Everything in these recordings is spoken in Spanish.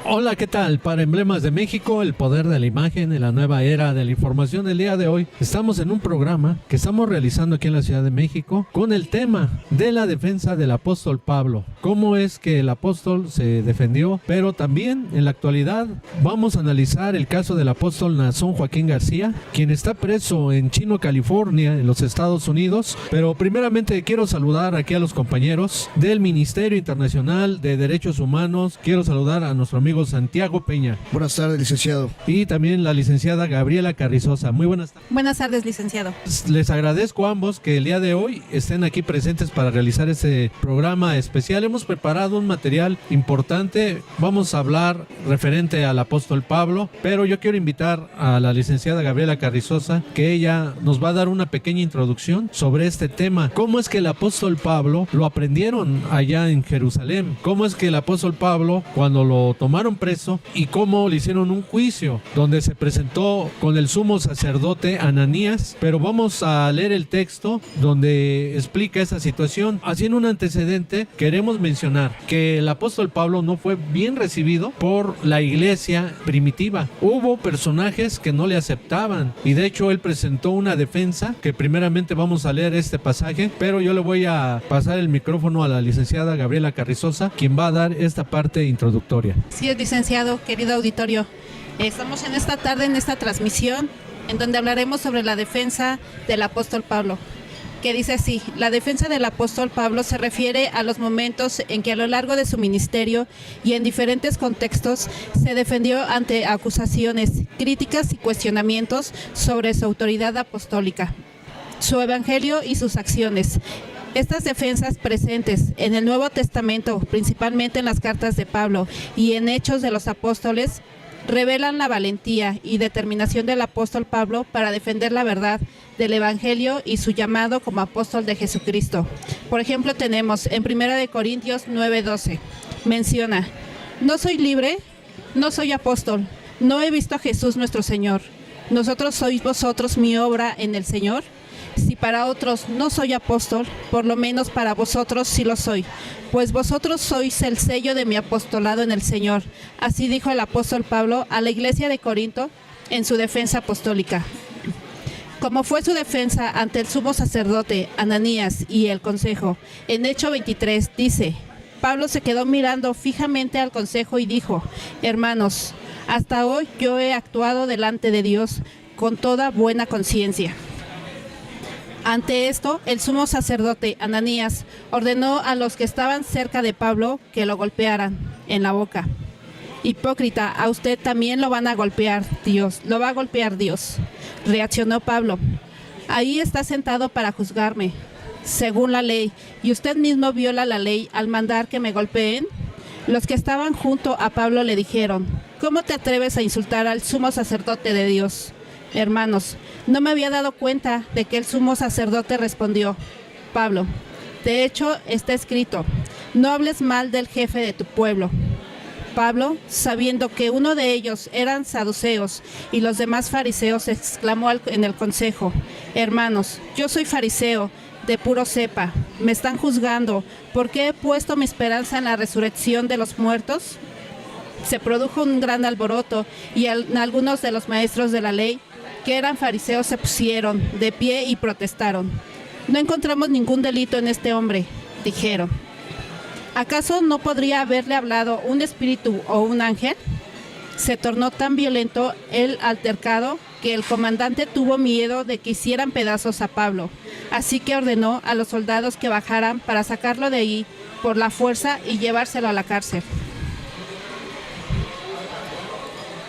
Hola, ¿qué tal? Para Emblemas de México, el poder de la imagen en la nueva era de la información. Del día de hoy estamos en un programa que estamos realizando aquí en la Ciudad de México con el tema de la defensa del apóstol Pablo. Cómo es que el apóstol se defendió, pero también en la actualidad vamos a analizar el caso del apóstol Naasón Joaquín García, quien está preso en Chino, California, en los Estados Unidos. Pero primeramente quiero saludar aquí a los compañeros del Ministerio Internacional de Derechos Humanos. Quiero saludar a nuestro amigo Santiago Peña. Buenas tardes, licenciado. Y también la licenciada Gabriela Carrizosa. Muy buenas tardes. Buenas tardes, licenciado. Les agradezco a ambos que el día de hoy estén aquí presentes para realizar este programa especial. Hemos preparado un material importante. Vamos a hablar referente al apóstol Pablo, pero yo quiero invitar a la licenciada Gabriela Carrizosa, que ella nos va a dar una pequeña introducción sobre este tema. ¿Cómo es que el apóstol Pablo lo aprendieron allá en Jerusalén? ¿Cómo es que el apóstol Pablo, cuando lo tomaron preso, y cómo le hicieron un juicio donde se presentó con el sumo sacerdote Ananías? Pero vamos a leer el texto donde explica esa situación. Haciendo un antecedente, queremos mencionar que el apóstol Pablo no fue bien recibido por la iglesia primitiva. Hubo personajes que no le aceptaban y de hecho él presentó una defensa que primeramente vamos a leer este pasaje, pero yo le voy a pasar el micrófono a la licenciada Gabriela Carrizosa, quien va a dar esta parte introductoria. Sí, licenciado, querido auditorio. Estamos en esta tarde en esta transmisión en donde hablaremos sobre la defensa del apóstol Pablo, que dice así: la defensa del apóstol Pablo se refiere a los momentos en que a lo largo de su ministerio y en diferentes contextos se defendió ante acusaciones, críticas y cuestionamientos sobre su autoridad apostólica, su evangelio y sus acciones. Estas defensas presentes en el Nuevo Testamento, principalmente en las cartas de Pablo y en Hechos de los Apóstoles, revelan la valentía y determinación del apóstol Pablo para defender la verdad del Evangelio y su llamado como apóstol de Jesucristo. Por ejemplo, tenemos en 1 Corintios 9:12, menciona: no soy libre, no soy apóstol, no he visto a Jesús nuestro Señor. ¿Nosotros sois vosotros mi obra en el Señor? Si para otros no soy apóstol, por lo menos para vosotros sí lo soy, pues vosotros sois el sello de mi apostolado en el Señor. Así dijo el apóstol Pablo a la iglesia de Corinto en su defensa apostólica. Como fue su defensa ante el sumo sacerdote Ananías y el consejo, en Hechos 23 dice: Pablo se quedó mirando fijamente al consejo y dijo: hermanos, hasta hoy yo he actuado delante de Dios con toda buena conciencia. Ante esto, el sumo sacerdote Ananías ordenó a los que estaban cerca de Pablo que lo golpearan en la boca. Hipócrita, a usted también lo van a golpear Dios, lo va a golpear Dios. Reaccionó Pablo: ahí está sentado para juzgarme, según la ley, y usted mismo viola la ley al mandar que me golpeen. Los que estaban junto a Pablo le dijeron: ¿cómo te atreves a insultar al sumo sacerdote de Dios? Hermanos, no me había dado cuenta de que el sumo sacerdote respondió: Pablo, de hecho está escrito, no hables mal del jefe de tu pueblo. Pablo, sabiendo que uno de ellos eran saduceos y los demás fariseos, exclamó en el consejo: hermanos, yo soy fariseo de puro cepa, me están juzgando porque he puesto mi esperanza en la resurrección de los muertos. Se produjo un gran alboroto y algunos de los maestros de la ley, que eran fariseos, se pusieron de pie y protestaron. No encontramos ningún delito en este hombre, dijeron. ¿Acaso no podría haberle hablado un espíritu o un ángel? Se tornó tan violento el altercado que el comandante tuvo miedo de que hicieran pedazos a Pablo, así que ordenó a los soldados que bajaran para sacarlo de ahí por la fuerza y llevárselo a la cárcel.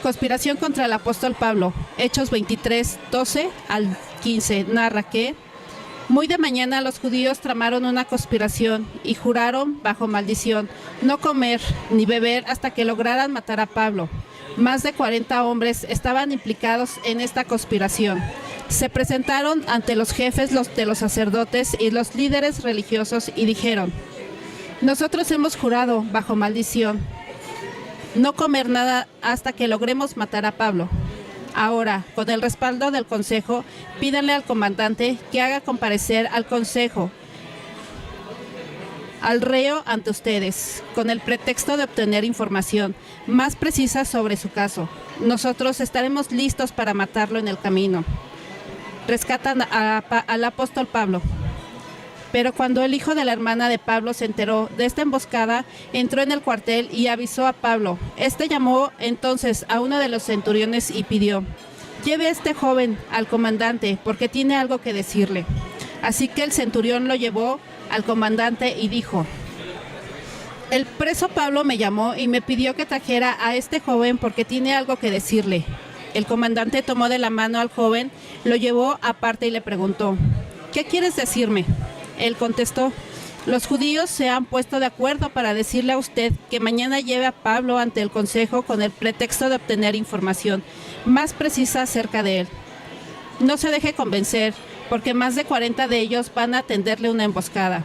Conspiración contra el apóstol Pablo. Hechos 23, 12 al 15 narra que muy de mañana los judíos tramaron una conspiración y juraron bajo maldición no comer ni beber hasta que lograran matar a Pablo. Más de 40 hombres estaban implicados en esta conspiración. Se presentaron ante los jefes de los sacerdotes y los líderes religiosos y dijeron: nosotros hemos jurado bajo maldición no comer nada hasta que logremos matar a Pablo. Ahora, con el respaldo del consejo, pídanle al comandante que haga comparecer al consejo al reo ante ustedes, con el pretexto de obtener información más precisa sobre su caso. Nosotros estaremos listos para matarlo en el camino. Rescatan al apóstol Pablo. Pero cuando el hijo de la hermana de Pablo se enteró de esta emboscada, entró en el cuartel y avisó a Pablo. Este llamó entonces a uno de los centuriones y pidió: lleve a este joven al comandante, porque tiene algo que decirle. Así que el centurión lo llevó al comandante y dijo: el preso Pablo me llamó y me pidió que trajera a este joven porque tiene algo que decirle. El comandante tomó de la mano al joven, lo llevó aparte y le preguntó: ¿qué quieres decirme? Él contestó: los judíos se han puesto de acuerdo para decirle a usted que mañana lleve a Pablo ante el consejo con el pretexto de obtener información más precisa acerca de él. No se deje convencer, porque más de 40 de ellos van a tenderle una emboscada.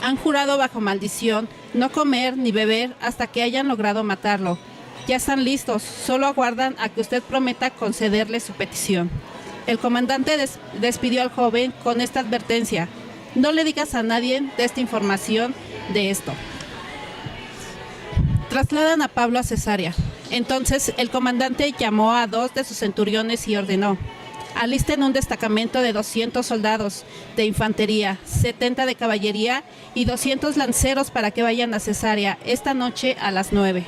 Han jurado bajo maldición no comer ni beber hasta que hayan logrado matarlo. Ya están listos, solo aguardan a que usted prometa concederle su petición. El comandante despidió al joven con esta advertencia: no le digas a nadie de esta información de esto. Trasladan a Pablo a Cesarea. Entonces el comandante llamó a 2 de sus centuriones y ordenó: alisten un destacamento de 200 soldados de infantería, 70 de caballería y 200 lanceros para que vayan a Cesarea esta noche a las 9.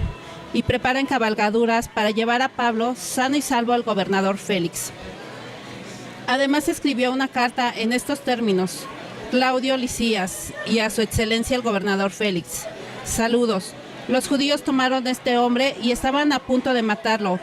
Y preparen cabalgaduras para llevar a Pablo sano y salvo al gobernador Félix. Además escribió una carta en estos términos: Claudio Lisias y a su excelencia el gobernador Félix. Saludos. Los judíos tomaron a este hombre y estaban a punto de matarlo,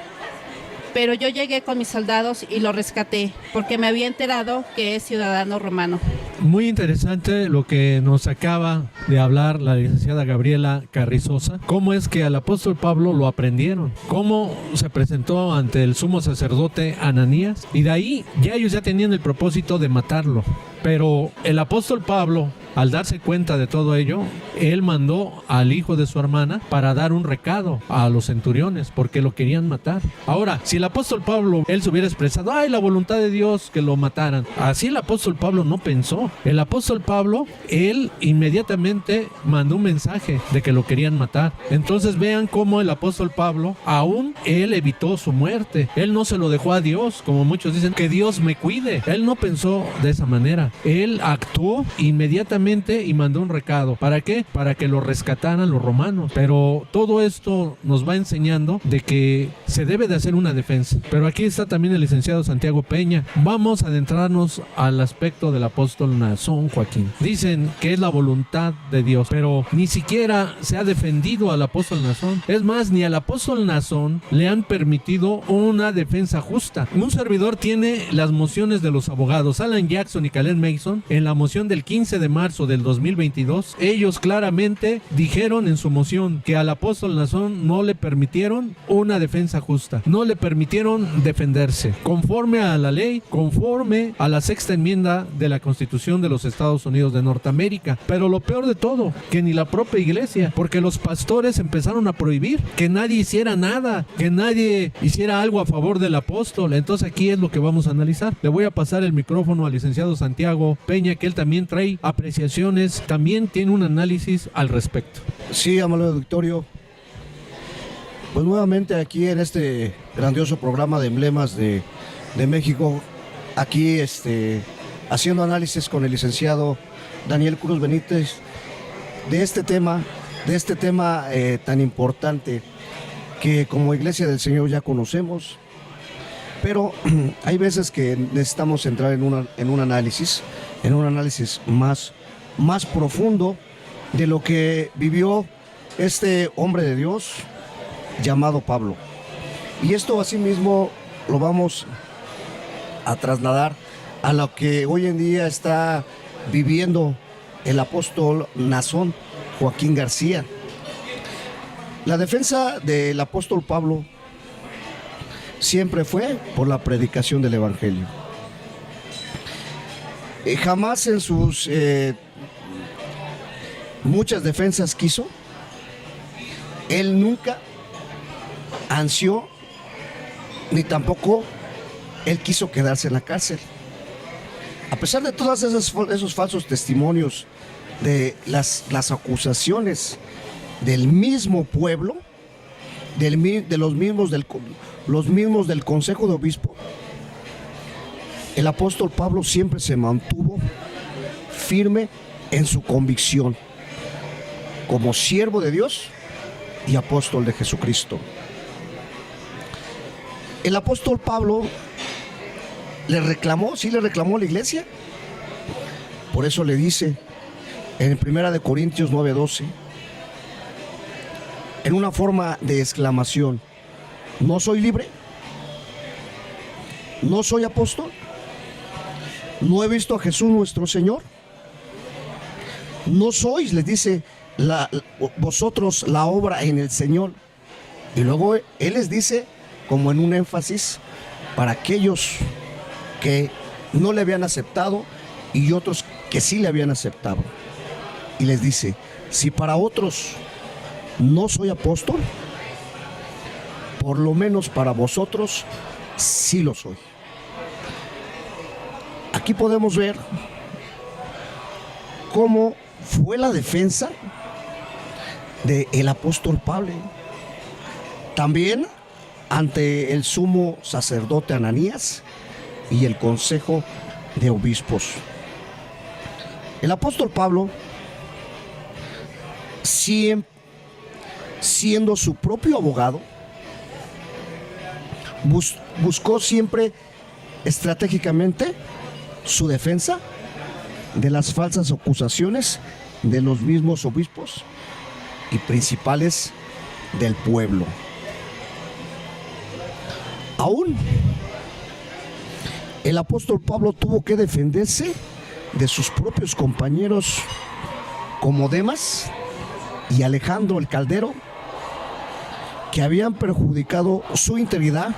pero yo llegué con mis soldados y lo rescaté, porque me había enterado que es ciudadano romano. Muy interesante lo que nos acaba de hablar la licenciada Gabriela Carrizosa. Cómo es que al apóstol Pablo lo aprendieron, cómo se presentó ante el sumo sacerdote Ananías, y de ahí ya ellos ya tenían el propósito de matarlo. Pero el apóstol Pablo, al darse cuenta de todo ello, él mandó al hijo de su hermana para dar un recado a los centuriones, porque lo querían matar. Ahora, si el apóstol Pablo, él se hubiera expresado: ay, la voluntad de Dios que lo mataran. Así el apóstol Pablo no pensó. El apóstol Pablo, él inmediatamente mandó un mensaje de que lo querían matar. Entonces vean cómo el apóstol Pablo, aún él evitó su muerte. Él no se lo dejó a Dios, como muchos dicen, que Dios me cuide. Él no pensó de esa manera. Él actuó inmediatamente y mandó un recado. ¿Para qué? Para que lo rescataran los romanos. Pero todo esto nos va enseñando de que se debe de hacer una defensa. Pero aquí está también el licenciado Santiago Peña. Vamos a adentrarnos al aspecto del apóstol Nazón, Joaquín. Dicen que es la voluntad de Dios, pero ni siquiera se ha defendido al apóstol Nazón. Es más, ni al apóstol Nazón le han permitido una defensa justa. Un servidor tiene las mociones de los abogados Alan Jackson y Caleb Mason. En la moción del 15 de marzo del 2022, ellos claramente dijeron en su moción que al apóstol Nazón no le permitieron una defensa justa, no le permitieron defenderse conforme a la ley, conforme a la 6ª enmienda de la Constitución de los Estados Unidos de Norteamérica. Pero lo peor de todo, que ni la propia iglesia, porque los pastores empezaron a prohibir que nadie hiciera nada, que nadie hiciera algo a favor del apóstol. Entonces aquí es lo que vamos a analizar. Le voy a pasar el micrófono al licenciado Santiago Peña, que él también trae apreciaciones, también tiene un análisis al respecto. Sí, amable auditorio, pues nuevamente aquí en este grandioso programa de Emblemas de México, aquí haciendo análisis con el licenciado Daniel Cruz Benítez de este tema tan importante que como Iglesia del Señor ya conocemos, pero hay veces que necesitamos entrar en un análisis más profundo de lo que vivió este hombre de Dios llamado Pablo. Y esto asimismo lo vamos a trasladar a lo que hoy en día está viviendo el apóstol Nazón, Joaquín García. La defensa del apóstol Pablo siempre fue por la predicación del Evangelio. Jamás en sus muchas defensas quiso, él nunca ansió, ni tampoco él quiso quedarse en la cárcel. A pesar de todos esos falsos testimonios de las acusaciones del mismo pueblo, de los mismos del Consejo de Obispo, el apóstol Pablo siempre se mantuvo firme en su convicción como siervo de Dios y apóstol de Jesucristo. El apóstol Pablo le reclamó a la iglesia. Por eso le dice en 1 Corintios 9:12, en una forma de exclamación: ¿no soy libre? ¿No soy apóstol? ¿No he visto a Jesús nuestro Señor? ¿No sois, les dice, vosotros la obra en el Señor? Y luego Él les dice, como en un énfasis, para aquellos que no le habían aceptado y otros que sí le habían aceptado. Y les dice: si para otros no soy apóstol, por lo menos para vosotros sí lo soy. Aquí podemos ver cómo fue la defensa del apóstol Pablo, también ante el sumo sacerdote Ananías y el consejo de obispos. El apóstol Pablo, siendo su propio abogado, buscó siempre estratégicamente su defensa de las falsas acusaciones de los mismos obispos y principales del pueblo. Aún el apóstol Pablo tuvo que defenderse de sus propios compañeros como Demas y Alejandro el Caldero, que habían perjudicado su integridad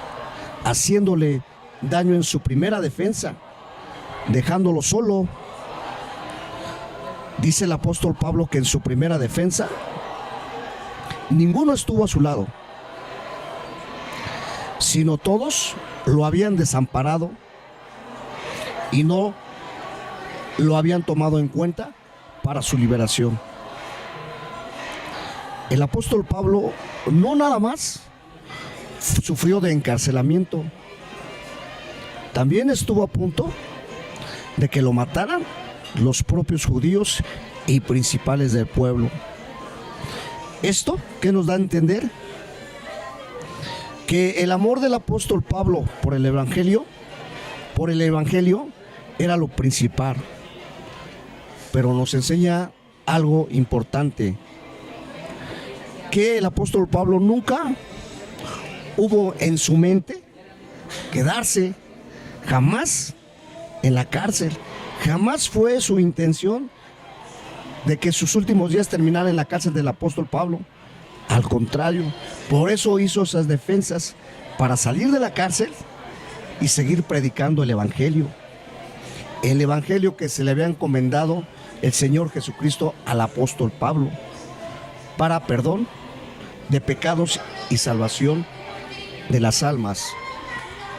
haciéndole daño en su primera defensa, dejándolo solo. Dice el apóstol Pablo que en su primera defensa ninguno estuvo a su lado, sino todos lo habían desamparado y no lo habían tomado en cuenta para su liberación. El apóstol Pablo no nada más sufrió de encarcelamiento, también estuvo a punto de que lo mataran los propios judíos y principales del pueblo. ¿Esto qué nos da a entender? Que el amor del apóstol Pablo por el evangelio era lo principal. Pero nos enseña algo importante, que el apóstol Pablo nunca hubo en su mente quedarse jamás en la cárcel. Jamás fue su intención de que sus últimos días terminaran en la cárcel del apóstol Pablo. Al contrario, por eso hizo esas defensas, para salir de la cárcel y seguir predicando el evangelio que se le había encomendado el Señor Jesucristo al apóstol Pablo, para perdón de pecados y salvación de las almas.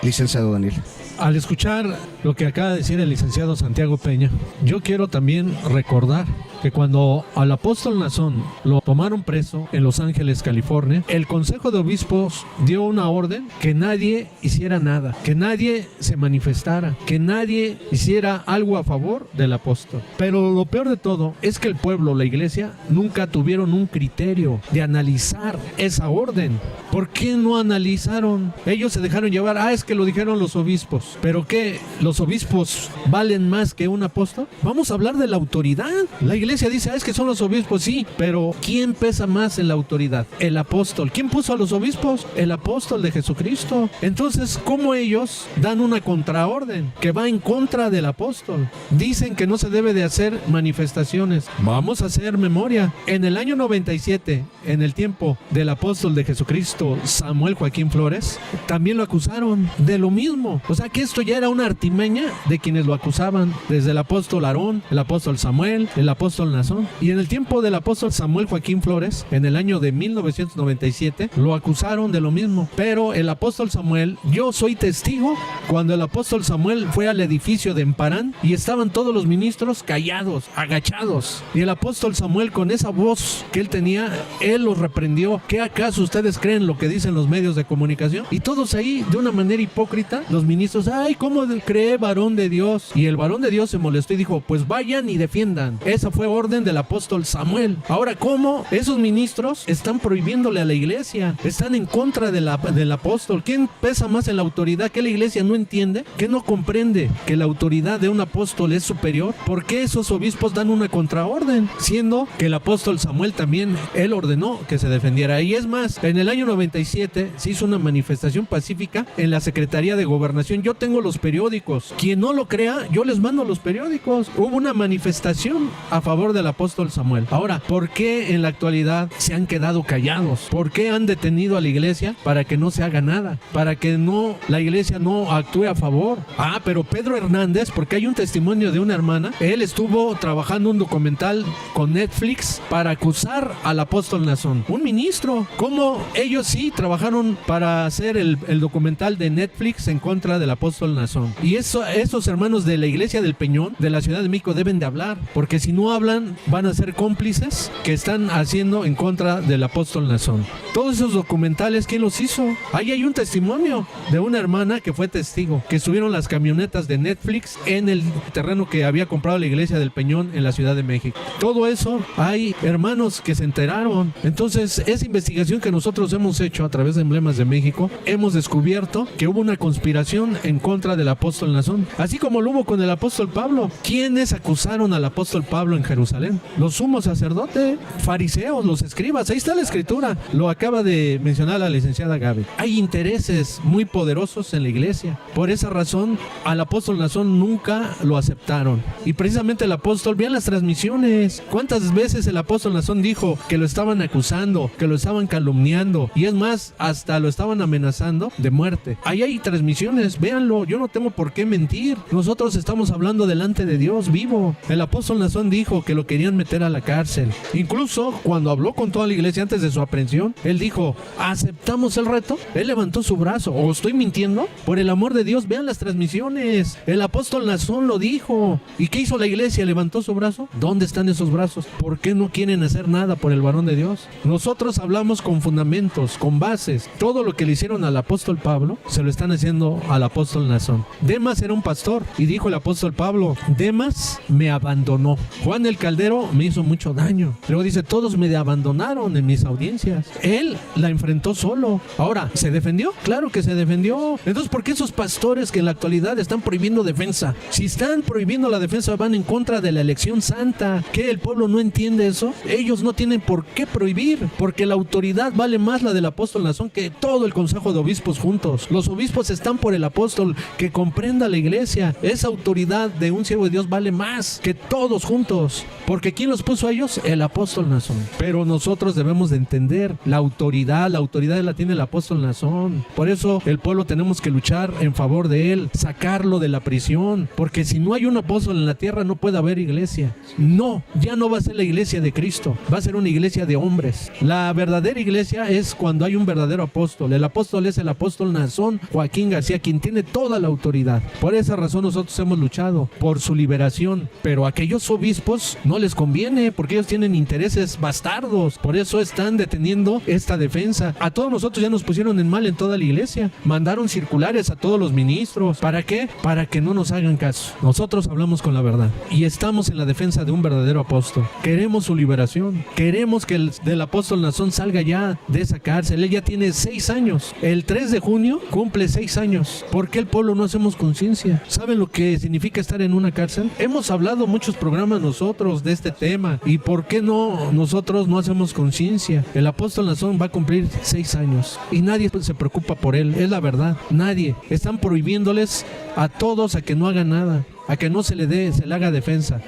Licenciado Daniel. Al escuchar lo que acaba de decir el licenciado Santiago Peña, yo quiero también recordar que cuando al apóstol Nazón lo tomaron preso en Los Ángeles, California, el Consejo de Obispos dio una orden que nadie hiciera nada, que nadie se manifestara, que nadie hiciera algo a favor del apóstol. Pero lo peor de todo es que el pueblo, la iglesia, nunca tuvieron un criterio de analizar esa orden. ¿Por qué no analizaron? Ellos se dejaron llevar, es que lo dijeron los obispos. ¿Pero qué? ¿Los obispos valen más que un apóstol? Vamos a hablar de la autoridad. La iglesia dice, es que son los obispos, sí, pero ¿quién pesa más en la autoridad? El apóstol. ¿Quién puso a los obispos? El apóstol de Jesucristo. Entonces, ¿cómo ellos dan una contraorden que va en contra del apóstol? Dicen que no se debe de hacer manifestaciones. Vamos a hacer memoria. En el año 97, en el tiempo del apóstol de Jesucristo, Samuel Joaquín Flores, también lo acusaron de lo mismo. O sea, ¿qué que esto ya era una artimaña de quienes lo acusaban, desde el apóstol Aarón, el apóstol Samuel, el apóstol Nazón. Y en el tiempo del apóstol Samuel Joaquín Flores, en el año de 1997, lo acusaron de lo mismo. Pero el apóstol Samuel, yo soy testigo, cuando el apóstol Samuel fue al edificio de Emparán y estaban todos los ministros callados, agachados. Y el apóstol Samuel, con esa voz que él tenía, él los reprendió. ¿Qué acaso ustedes creen lo que dicen los medios de comunicación? Y todos ahí, de una manera hipócrita, los ministros, ay, ¿cómo cree varón de Dios? Y el varón de Dios se molestó y dijo, pues vayan y defiendan. Esa fue orden del apóstol Samuel. Ahora, ¿cómo esos ministros están prohibiéndole a la iglesia? Están en contra del apóstol. ¿Quién pesa más en la autoridad? ¿Que la iglesia no entiende? ¿Que no comprende que la autoridad de un apóstol es superior? ¿Por qué esos obispos dan una contraorden? Siendo que el apóstol Samuel también, él ordenó que se defendiera. Y es más, en el año 97 se hizo una manifestación pacífica en la Secretaría de Gobernación. Yo tengo los periódicos. Quien no lo crea, yo les mando los periódicos. Hubo una manifestación a favor del apóstol Samuel. Ahora, ¿por qué en la actualidad se han quedado callados? ¿Por qué han detenido a la iglesia para que no se haga nada? Para que no, la iglesia no actúe a favor. Ah, pero Pedro Hernández, porque hay un testimonio de una hermana, él estuvo trabajando un documental con Netflix para acusar al apóstol Nazón, un ministro. ¿Cómo ellos sí trabajaron para hacer el documental de Netflix en contra del apóstol Nazón? Y esos hermanos de la iglesia del Peñón, de la Ciudad de México, deben de hablar, porque si no hablan, van a ser cómplices que están haciendo en contra del apóstol Nazón. Todos esos documentales, ¿quién los hizo? Ahí hay un testimonio de una hermana que fue testigo, que subieron las camionetas de Netflix en el terreno que había comprado la iglesia del Peñón en la Ciudad de México. Todo eso, hay hermanos que se enteraron. Entonces, esa investigación que nosotros hemos hecho a través de Emblemas de México, hemos descubierto que hubo una conspiración en contra del apóstol Nazón, así como lo hubo con el apóstol Pablo. ¿Quiénes acusaron al apóstol Pablo en Jerusalén? Los sumos sacerdotes, fariseos, los escribas. Ahí está la escritura. Lo acaba de mencionar la licenciada Gaby. Hay intereses muy poderosos en la iglesia. Por esa razón, al apóstol Nazón nunca lo aceptaron. Y precisamente el apóstol, vean las transmisiones. ¿Cuántas veces el apóstol Nazón dijo que lo estaban acusando, que lo estaban calumniando? Y es más, hasta lo estaban amenazando de muerte. Ahí hay transmisiones, véanlo. Yo no tengo por qué mentir. Nosotros estamos hablando delante de Dios vivo. El apóstol Nazón dijo que lo querían meter a la cárcel. Incluso cuando habló con toda la iglesia antes de su aprehensión, él dijo, ¿aceptamos el reto? Él levantó su brazo. ¿O estoy mintiendo? Por el amor de Dios, vean las transmisiones. El apóstol Nazón lo dijo. ¿Y qué hizo la iglesia? ¿Levantó su brazo? ¿Dónde están esos brazos? ¿Por qué no quieren hacer nada por el varón de Dios? Nosotros hablamos con fundamentos, con bases. Todo lo que le hicieron al apóstol Pablo, se lo están haciendo al apóstol Nazón. Demas era un pastor y dijo el apóstol Pablo, Demas me abandonó. Juan el Caldero me hizo mucho daño. Luego dice, todos me abandonaron en mis audiencias. Él la enfrentó solo. Ahora, ¿se defendió? Claro que se defendió. Entonces, ¿por qué esos pastores que en la actualidad están prohibiendo defensa? Si están prohibiendo la defensa, van en contra de la elección santa. ¿Qué? ¿El pueblo no entiende eso? Ellos no tienen por qué prohibir, porque la autoridad vale más la del apóstol Nazón que todo el consejo de obispos juntos. Los obispos están por el apóstol, que comprenda la iglesia. Esa autoridad de un siervo de Dios vale más que todos juntos, porque ¿quién los puso a ellos? El apóstol Nazón. Pero nosotros debemos de entender la autoridad la tiene el apóstol Nazón. Por eso el pueblo tenemos que luchar en favor de él, sacarlo de la prisión, porque si no hay un apóstol en la tierra no puede haber iglesia. No, ya no va a ser la iglesia de Cristo, va a ser una iglesia de hombres. La verdadera iglesia es cuando hay un verdadero apóstol. El apóstol es el apóstol Nazón Joaquín García, quien tiene toda la autoridad. Por esa razón nosotros hemos luchado por su liberación, pero a aquellos obispos no les conviene, porque ellos tienen intereses bastardos. Por eso están deteniendo esta defensa. A todos nosotros ya nos pusieron en mal en toda la iglesia. Mandaron circulares a todos los ministros. ¿Para qué? Para que no nos hagan caso. Nosotros hablamos con la verdad y estamos en la defensa de un verdadero apóstol. Queremos su liberación. Queremos que el apóstol Nazón salga ya de esa cárcel. Él ya tiene 6 años. El 3 de junio cumple 6 años. ¿Por qué el pueblo no hacemos conciencia? ¿Saben lo que significa estar en una cárcel? Hemos hablado muchos programas nosotros de este tema. ¿Y por qué no nosotros no hacemos conciencia? El apóstol Nazón va a cumplir 6 años y nadie se preocupa por él. Es la verdad. Nadie. Están prohibiéndoles a todos a que no hagan nada, a que no se le haga defensa.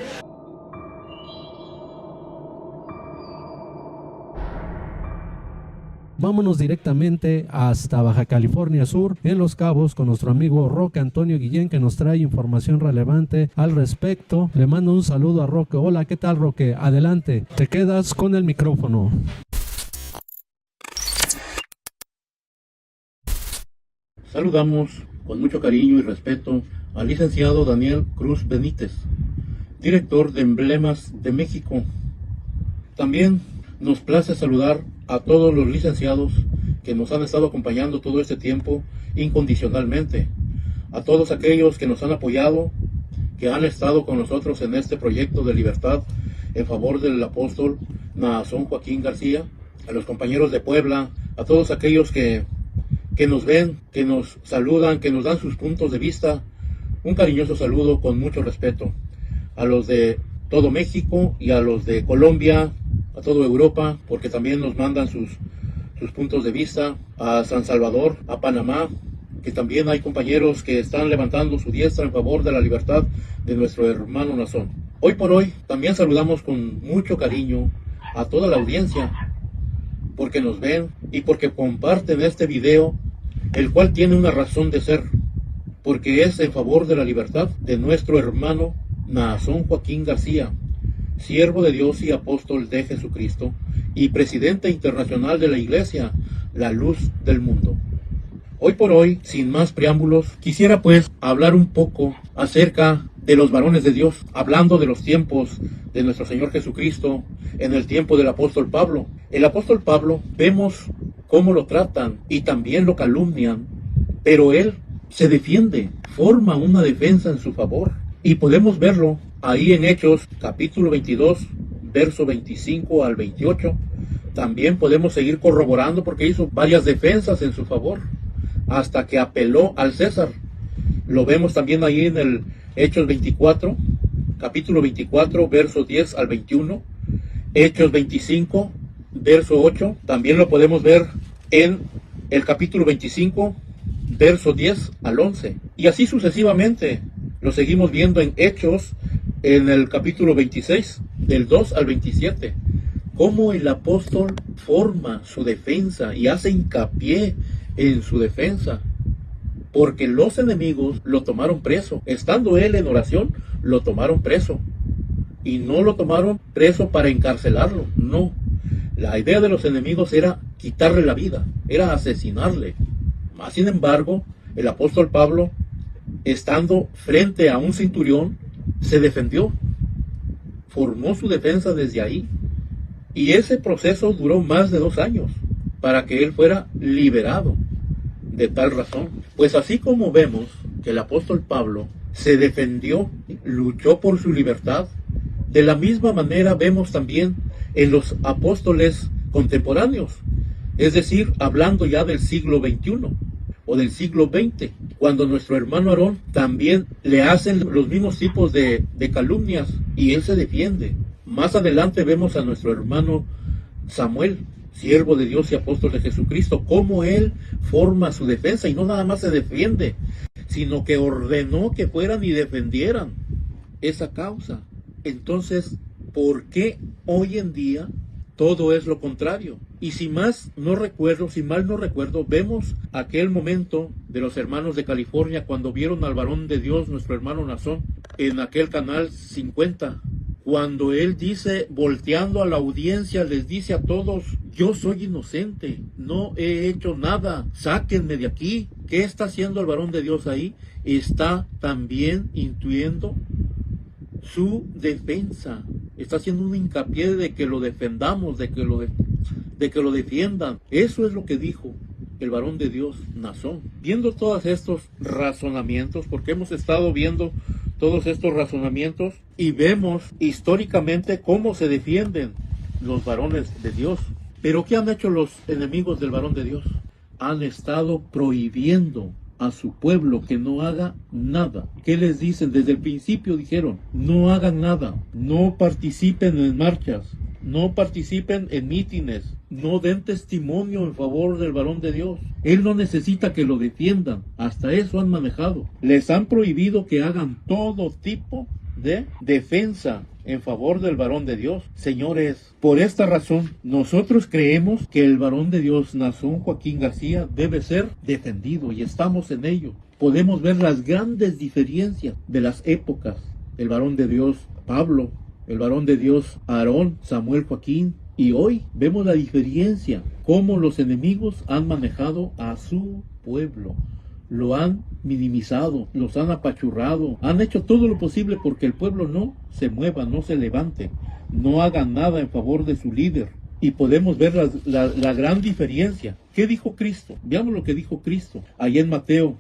vámonos directamente hasta Baja California Sur, en Los Cabos, con nuestro amigo Roque Antonio Guillén, que nos trae información relevante al respecto. Le mando un saludo a Roque. Hola, ¿qué tal, Roque? Adelante, te quedas con el micrófono. Saludamos con mucho cariño y respeto al licenciado Daniel Cruz Benítez, director de Emblemas de México. También nos place saludar a todos los licenciados que nos han estado acompañando todo este tiempo incondicionalmente, a todos aquellos que nos han apoyado, que han estado con nosotros en este proyecto de libertad en favor del apóstol Naasón Joaquín García, a los compañeros de Puebla, a todos aquellos que nos ven, que nos saludan, que nos dan sus puntos de vista. Un cariñoso saludo con mucho respeto a los de todo México y a los de Colombia, a toda Europa, porque también nos mandan sus puntos de vista, a San Salvador, a Panamá, que también hay compañeros que están levantando su diestra en favor de la libertad de nuestro hermano Naasón. Hoy por hoy también saludamos con mucho cariño a toda la audiencia, porque nos ven y porque comparten este video, el cual tiene una razón de ser, porque es en favor de la libertad de nuestro hermano Naasón Joaquín García, siervo de Dios y apóstol de Jesucristo, y presidente internacional de la Iglesia, la luz del mundo. Hoy por hoy, sin más preámbulos, quisiera pues hablar un poco acerca de los varones de Dios, hablando de los tiempos de nuestro Señor Jesucristo, en el tiempo del apóstol Pablo. El apóstol Pablo, vemos cómo lo tratan y también lo calumnian, pero él se defiende, forma una defensa en su favor, y podemos verlo ahí en Hechos capítulo 22, verso 25 al 28. También podemos seguir corroborando porque hizo varias defensas en su favor, hasta que apeló al César. Lo vemos también ahí en el Hechos 24, capítulo 24, verso 10 al 21, Hechos 25, verso 8, también lo podemos ver en el capítulo 25, verso 10 al 11, y así sucesivamente. Lo seguimos viendo en Hechos, en el capítulo 26, del 2 al 27, cómo el apóstol forma su defensa y hace hincapié en su defensa, porque los enemigos lo tomaron preso. Estando él en oración, lo tomaron preso, y no lo tomaron preso para encarcelarlo, no. La idea de los enemigos era quitarle la vida, era asesinarle. Mas, sin embargo, el apóstol Pablo, estando frente a un centurión, se defendió, formó su defensa desde ahí, y ese proceso duró más de 2 años, para que él fuera liberado. De tal razón, pues así como vemos que el apóstol Pablo se defendió, luchó por su libertad, de la misma manera vemos también en los apóstoles contemporáneos, es decir, hablando ya del siglo XXI o del siglo XX, cuando nuestro hermano Aarón también le hacen los mismos tipos de calumnias y él se defiende. Más adelante vemos a nuestro hermano Samuel, siervo de Dios y apóstol de Jesucristo, cómo él forma su defensa, y no nada más se defiende, sino que ordenó que fueran y defendieran esa causa. Entonces, ¿por qué hoy en día todo es lo contrario? Y si mal no recuerdo, vemos aquel momento de los hermanos de California cuando vieron al varón de Dios, nuestro hermano Naasón, en aquel canal 50, cuando él dice, volteando a la audiencia, les dice a todos: yo soy inocente, no he hecho nada, sáquenme de aquí. ¿Qué está haciendo el varón de Dios ahí? Está también intuyendo su defensa, está haciendo un hincapié de que lo defendamos, de que lo defiendan. Eso es lo que dijo el varón de Dios, Naasón. Viendo todos estos razonamientos, porque hemos estado viendo todos estos razonamientos y vemos históricamente cómo se defienden los varones de Dios. Pero ¿qué han hecho los enemigos del varón de Dios? Han estado prohibiendo a su pueblo que no haga nada. ¿Qué les dicen? Desde el principio dijeron: no hagan nada, no participen en marchas, no participen en mítines, no den testimonio en favor del varón de Dios. Él no necesita que lo defiendan. Hasta eso han manejado. Les han prohibido que hagan todo tipo de defensa en favor del varón de Dios. Señores, por esta razón, nosotros creemos que el varón de Dios, Naasón Joaquín García, debe ser defendido y estamos en ello. Podemos ver las grandes diferencias de las épocas. El varón de Dios, Pablo, el varón de Dios, Aarón, Samuel Joaquín, y hoy vemos la diferencia, cómo los enemigos han manejado a su pueblo. Lo han minimizado, los han apachurrado, han hecho todo lo posible porque el pueblo no se mueva, no se levante, no haga nada en favor de su líder. Y podemos ver la gran diferencia. ¿Qué dijo Cristo? Veamos lo que dijo Cristo. Allá en Mateo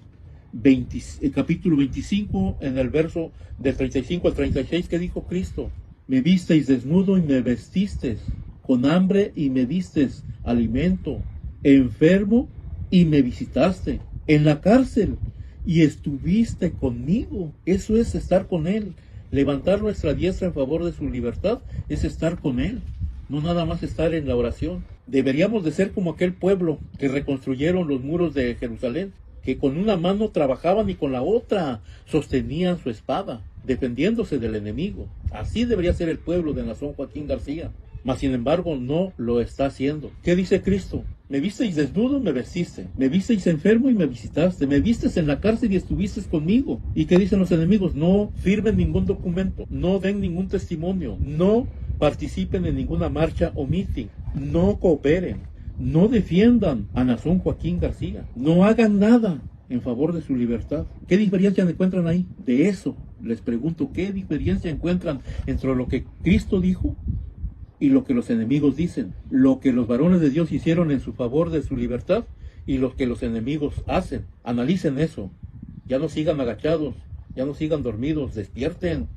capítulo 25, en el verso del 35 al 36, ¿qué dijo Cristo? Me visteis desnudo y me vestisteis, con hambre y me disteis alimento, enfermo y me visitaste, en la cárcel y estuviste conmigo. Eso es estar con Él. Levantar nuestra diestra en favor de su libertad es estar con Él, no nada más estar en la oración. Deberíamos de ser como aquel pueblo que reconstruyeron los muros de Jerusalén, que con una mano trabajaban y con la otra sostenían su espada, defendiéndose del enemigo. Así debería ser el pueblo de Naasón Joaquín García. Mas sin embargo no lo está haciendo. ¿Qué dice Cristo? Me visteis desnudo, me vestiste. Me visteis enfermo y me visitaste. Me vistes en la cárcel y estuviste conmigo. ¿Y qué dicen los enemigos? No firmen ningún documento, no den ningún testimonio, no participen en ninguna marcha o meeting, no cooperen, no defiendan a Naasón Joaquín García, no hagan nada en favor de su libertad. ¿Qué diferencia encuentran ahí? De eso les pregunto, ¿qué diferencia encuentran entre lo que Cristo dijo y lo que los enemigos dicen? Lo que los varones de Dios hicieron en su favor de su libertad y lo que los enemigos hacen. Analicen eso. Ya no sigan agachados, ya no sigan dormidos, despierten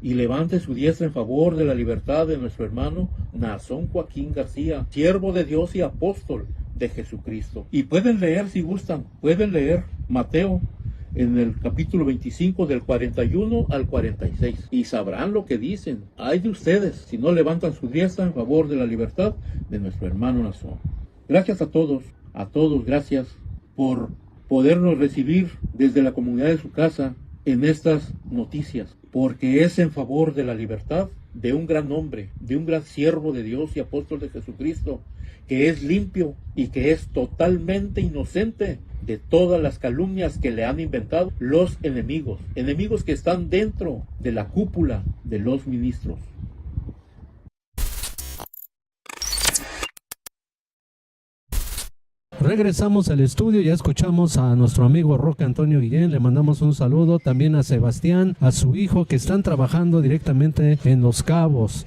y levanten su diestra en favor de la libertad de nuestro hermano Naasón Joaquín García, siervo de Dios y apóstol de Jesucristo. Y pueden leer, si gustan, pueden leer Mateo en el capítulo 25 del 41 al 46 y sabrán lo que dicen. Ay de ustedes si no levantan su diestra en favor de la libertad de nuestro hermano Naasón. Gracias a todos gracias por podernos recibir desde la comunidad de su casa en estas noticias, porque es en favor de la libertad de un gran hombre, de un gran siervo de Dios y apóstol de Jesucristo, que es limpio y que es totalmente inocente de todas las calumnias que le han inventado los enemigos que están dentro de la cúpula de los ministros. Regresamos al estudio, ya escuchamos a nuestro amigo Roque Antonio Guillén, le mandamos un saludo también a Sebastián, a su hijo que están trabajando directamente en Los Cabos.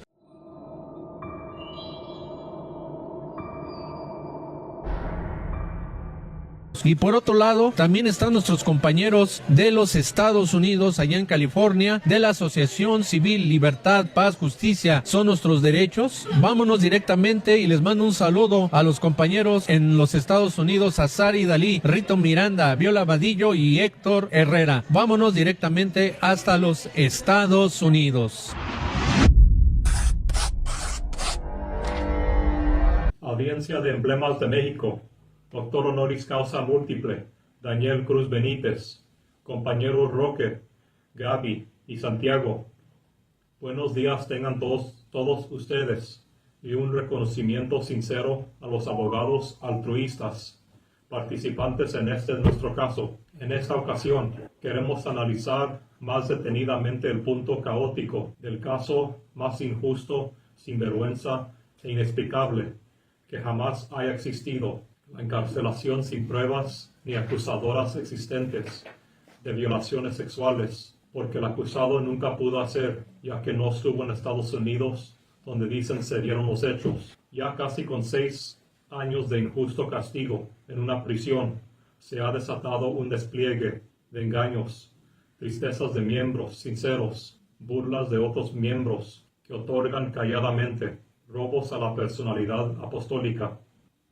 Y por otro lado, también están nuestros compañeros de los Estados Unidos, allá en California, de la Asociación Civil Libertad, Paz, Justicia, son nuestros derechos. Vámonos directamente y les mando un saludo a los compañeros en los Estados Unidos, a Sari Dalí, Rito Miranda, Viola Vadillo y Héctor Herrera. Vámonos directamente hasta los Estados Unidos. Audiencia de Emblemas de México. Doctor honoris causa múltiple, Daniel Cruz Benítez, compañeros Roque, Gaby y Santiago. Buenos días tengan todos ustedes y un reconocimiento sincero a los abogados altruistas, participantes en este nuestro caso. En esta ocasión queremos analizar más detenidamente el punto caótico del caso más injusto, sinvergüenza e inexplicable que jamás haya existido. La encarcelación sin pruebas ni acusadoras existentes de violaciones sexuales, porque el acusado nunca pudo hacer, ya que no estuvo en Estados Unidos, donde dicen se dieron los hechos. Ya casi con 6 años de injusto castigo en una prisión, se ha desatado un despliegue de engaños, tristezas de miembros sinceros, burlas de otros miembros que otorgan calladamente, robos a la personalidad apostólica,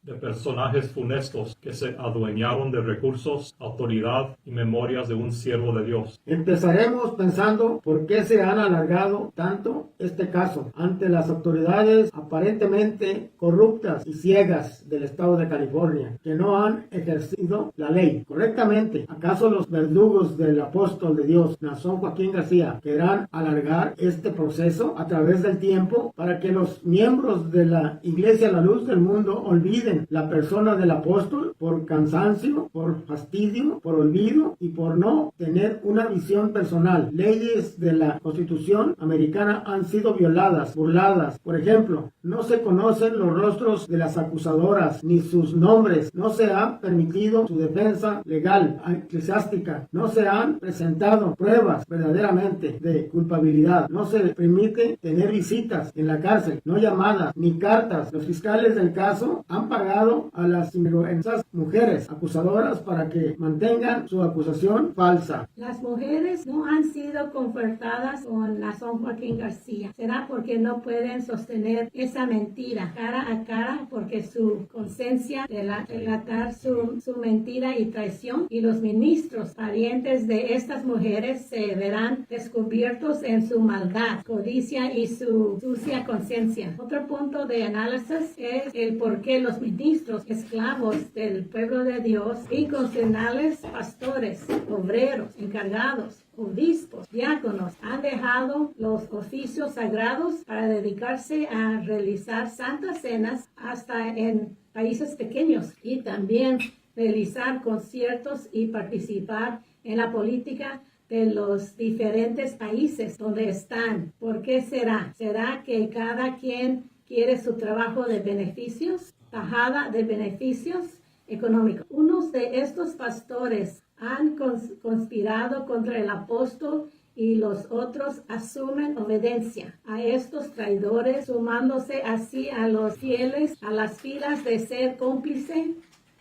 de personajes funestos que se adueñaron de recursos, autoridad y memorias de un siervo de Dios. Empezaremos pensando por qué se han alargado tanto este caso ante las autoridades aparentemente corruptas y ciegas del estado de California, que no han ejercido la ley correctamente. ¿Acaso los verdugos del apóstol de Dios, Nazón Joaquín García, querrán alargar este proceso a través del tiempo para que los miembros de la Iglesia La Luz del Mundo olviden la persona del apóstol por cansancio, por fastidio, por olvido y por no tener una visión personal? Leyes de la Constitución americana han sido violadas, burladas. Por ejemplo, no se conocen los rostros de las acusadoras ni sus nombres. No se ha permitido su defensa legal, eclesiástica. No se han presentado pruebas verdaderamente de culpabilidad. No se permite tener visitas en la cárcel, no llamadas ni cartas. Los fiscales del caso han pagado a las sinvergüenzas mujeres acusadoras para que mantengan su acusación falsa. Las mujeres no han sido confrontadas con Nazón Joaquín García. ¿Será porque no pueden sostener esa mentira cara a cara porque su conciencia delatar su mentira y traición? Y los ministros parientes de estas mujeres se verán descubiertos en su maldad, codicia y su sucia conciencia. Otro punto de análisis es el por qué los ministros esclavos del pueblo de Dios, inconstitucionales, pastores, obreros, encargados, obispos, diáconos, han dejado los oficios sagrados para dedicarse a realizar santas cenas hasta en países pequeños y también realizar conciertos y participar en la política de los diferentes países donde están. ¿Por qué será? ¿Será que cada quien quiere su trabajo de beneficios? Tajada de beneficios económicos. Unos de estos pastores han conspirado contra el apóstol y los otros asumen obediencia a estos traidores, sumándose así a los fieles a las filas de ser cómplice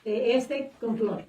de este complot.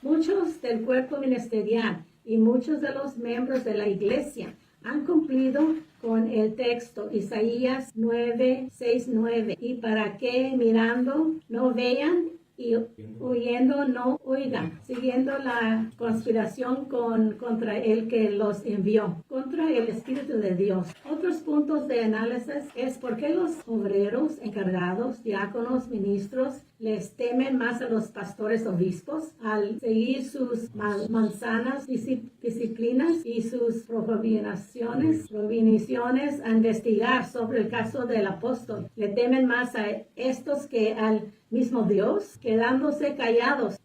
Muchos del cuerpo ministerial y muchos de los miembros de la iglesia han cumplido con el texto Isaías 9:6-9. Y para que mirando no vean y oyendo no oigan, siguiendo la conspiración contra el que los envió, contra el Espíritu de Dios. Otros puntos de análisis es por qué los obreros, encargados, diáconos, ministros, les temen más a los pastores obispos al seguir sus manzanas disciplinas y sus prohibiciones a investigar sobre el caso del apóstol. Le temen más a estos que al mismo Dios, quedándose callados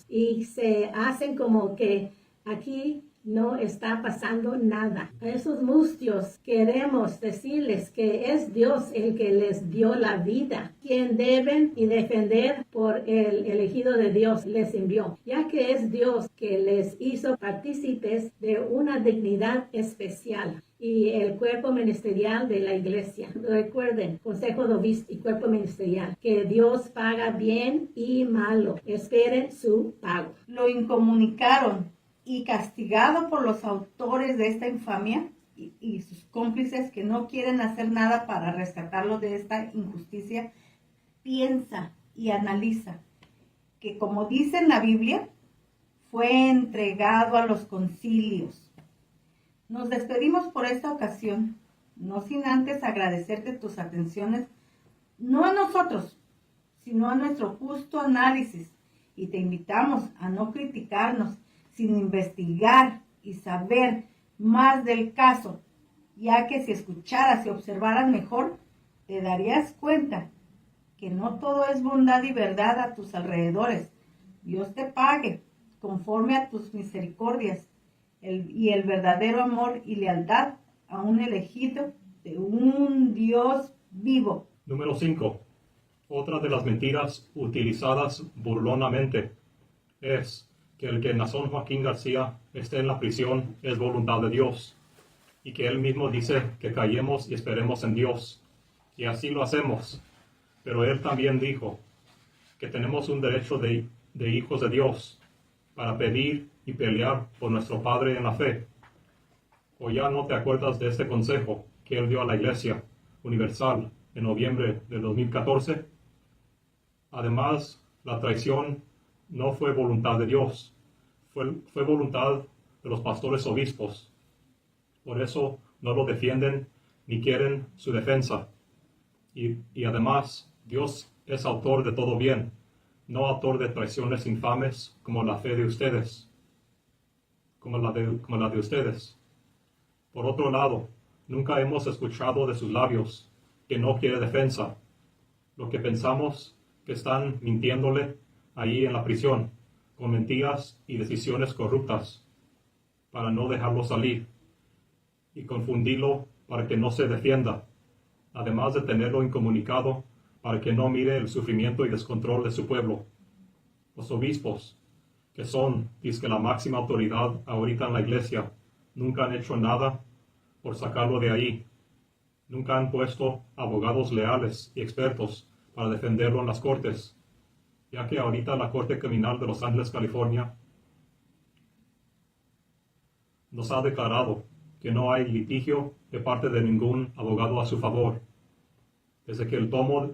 y se hacen como que aquí no está pasando nada. A esos mustios queremos decirles que es Dios el que les dio la vida, quien deben y defender por el elegido de Dios les envió, ya que es Dios que les hizo partícipes de una dignidad especial. Y el cuerpo ministerial de la iglesia. Recuerden, consejo de obispo y cuerpo ministerial, que Dios paga bien y malo. Esperen su pago. Lo incomunicaron y castigado por los autores de esta infamia y sus cómplices que no quieren hacer nada para rescatarlo de esta injusticia. Piensa y analiza que, como dice en la Biblia, fue entregado a los concilios. Nos despedimos por esta ocasión, no sin antes agradecerte tus atenciones, no a nosotros, sino a nuestro justo análisis, y te invitamos a no criticarnos, sin investigar y saber más del caso, ya que si escucharas y observaras mejor, te darías cuenta que no todo es bondad y verdad a tus alrededores. Dios te pague conforme a tus misericordias y el verdadero amor y lealtad a un elegido de un Dios vivo. Número 5. Otra de las mentiras utilizadas burlonamente es que el que Nazón Joaquín García esté en la prisión es voluntad de Dios, y que él mismo dice que callemos y esperemos en Dios, y así lo hacemos. Pero él también dijo que tenemos un derecho de hijos de Dios para pedir y pelear por nuestro Padre en la fe. ¿O ya no te acuerdas de este consejo que él dio a la Iglesia Universal en noviembre del 2014? Además, la traición no fue voluntad de Dios, fue voluntad de los pastores obispos. Por eso no lo defienden ni quieren su defensa. Y además, Dios es autor de todo bien, no autor de traiciones infames como la fe de ustedes, como la de ustedes. Por otro lado, nunca hemos escuchado de sus labios que no quiere defensa. Lo que pensamos que están mintiéndole ahí en la prisión, con mentiras y decisiones corruptas, para no dejarlo salir, y confundirlo para que no se defienda, además de tenerlo incomunicado para que no mire el sufrimiento y descontrol de su pueblo. Los obispos, que son, dice, la máxima autoridad ahorita en la iglesia, nunca han hecho nada por sacarlo de ahí. Nunca han puesto abogados leales y expertos para defenderlo en las cortes, ya que ahorita la Corte Criminal de Los Ángeles, California, nos ha declarado que no hay litigio de parte de ningún abogado a su favor. Desde que él tomó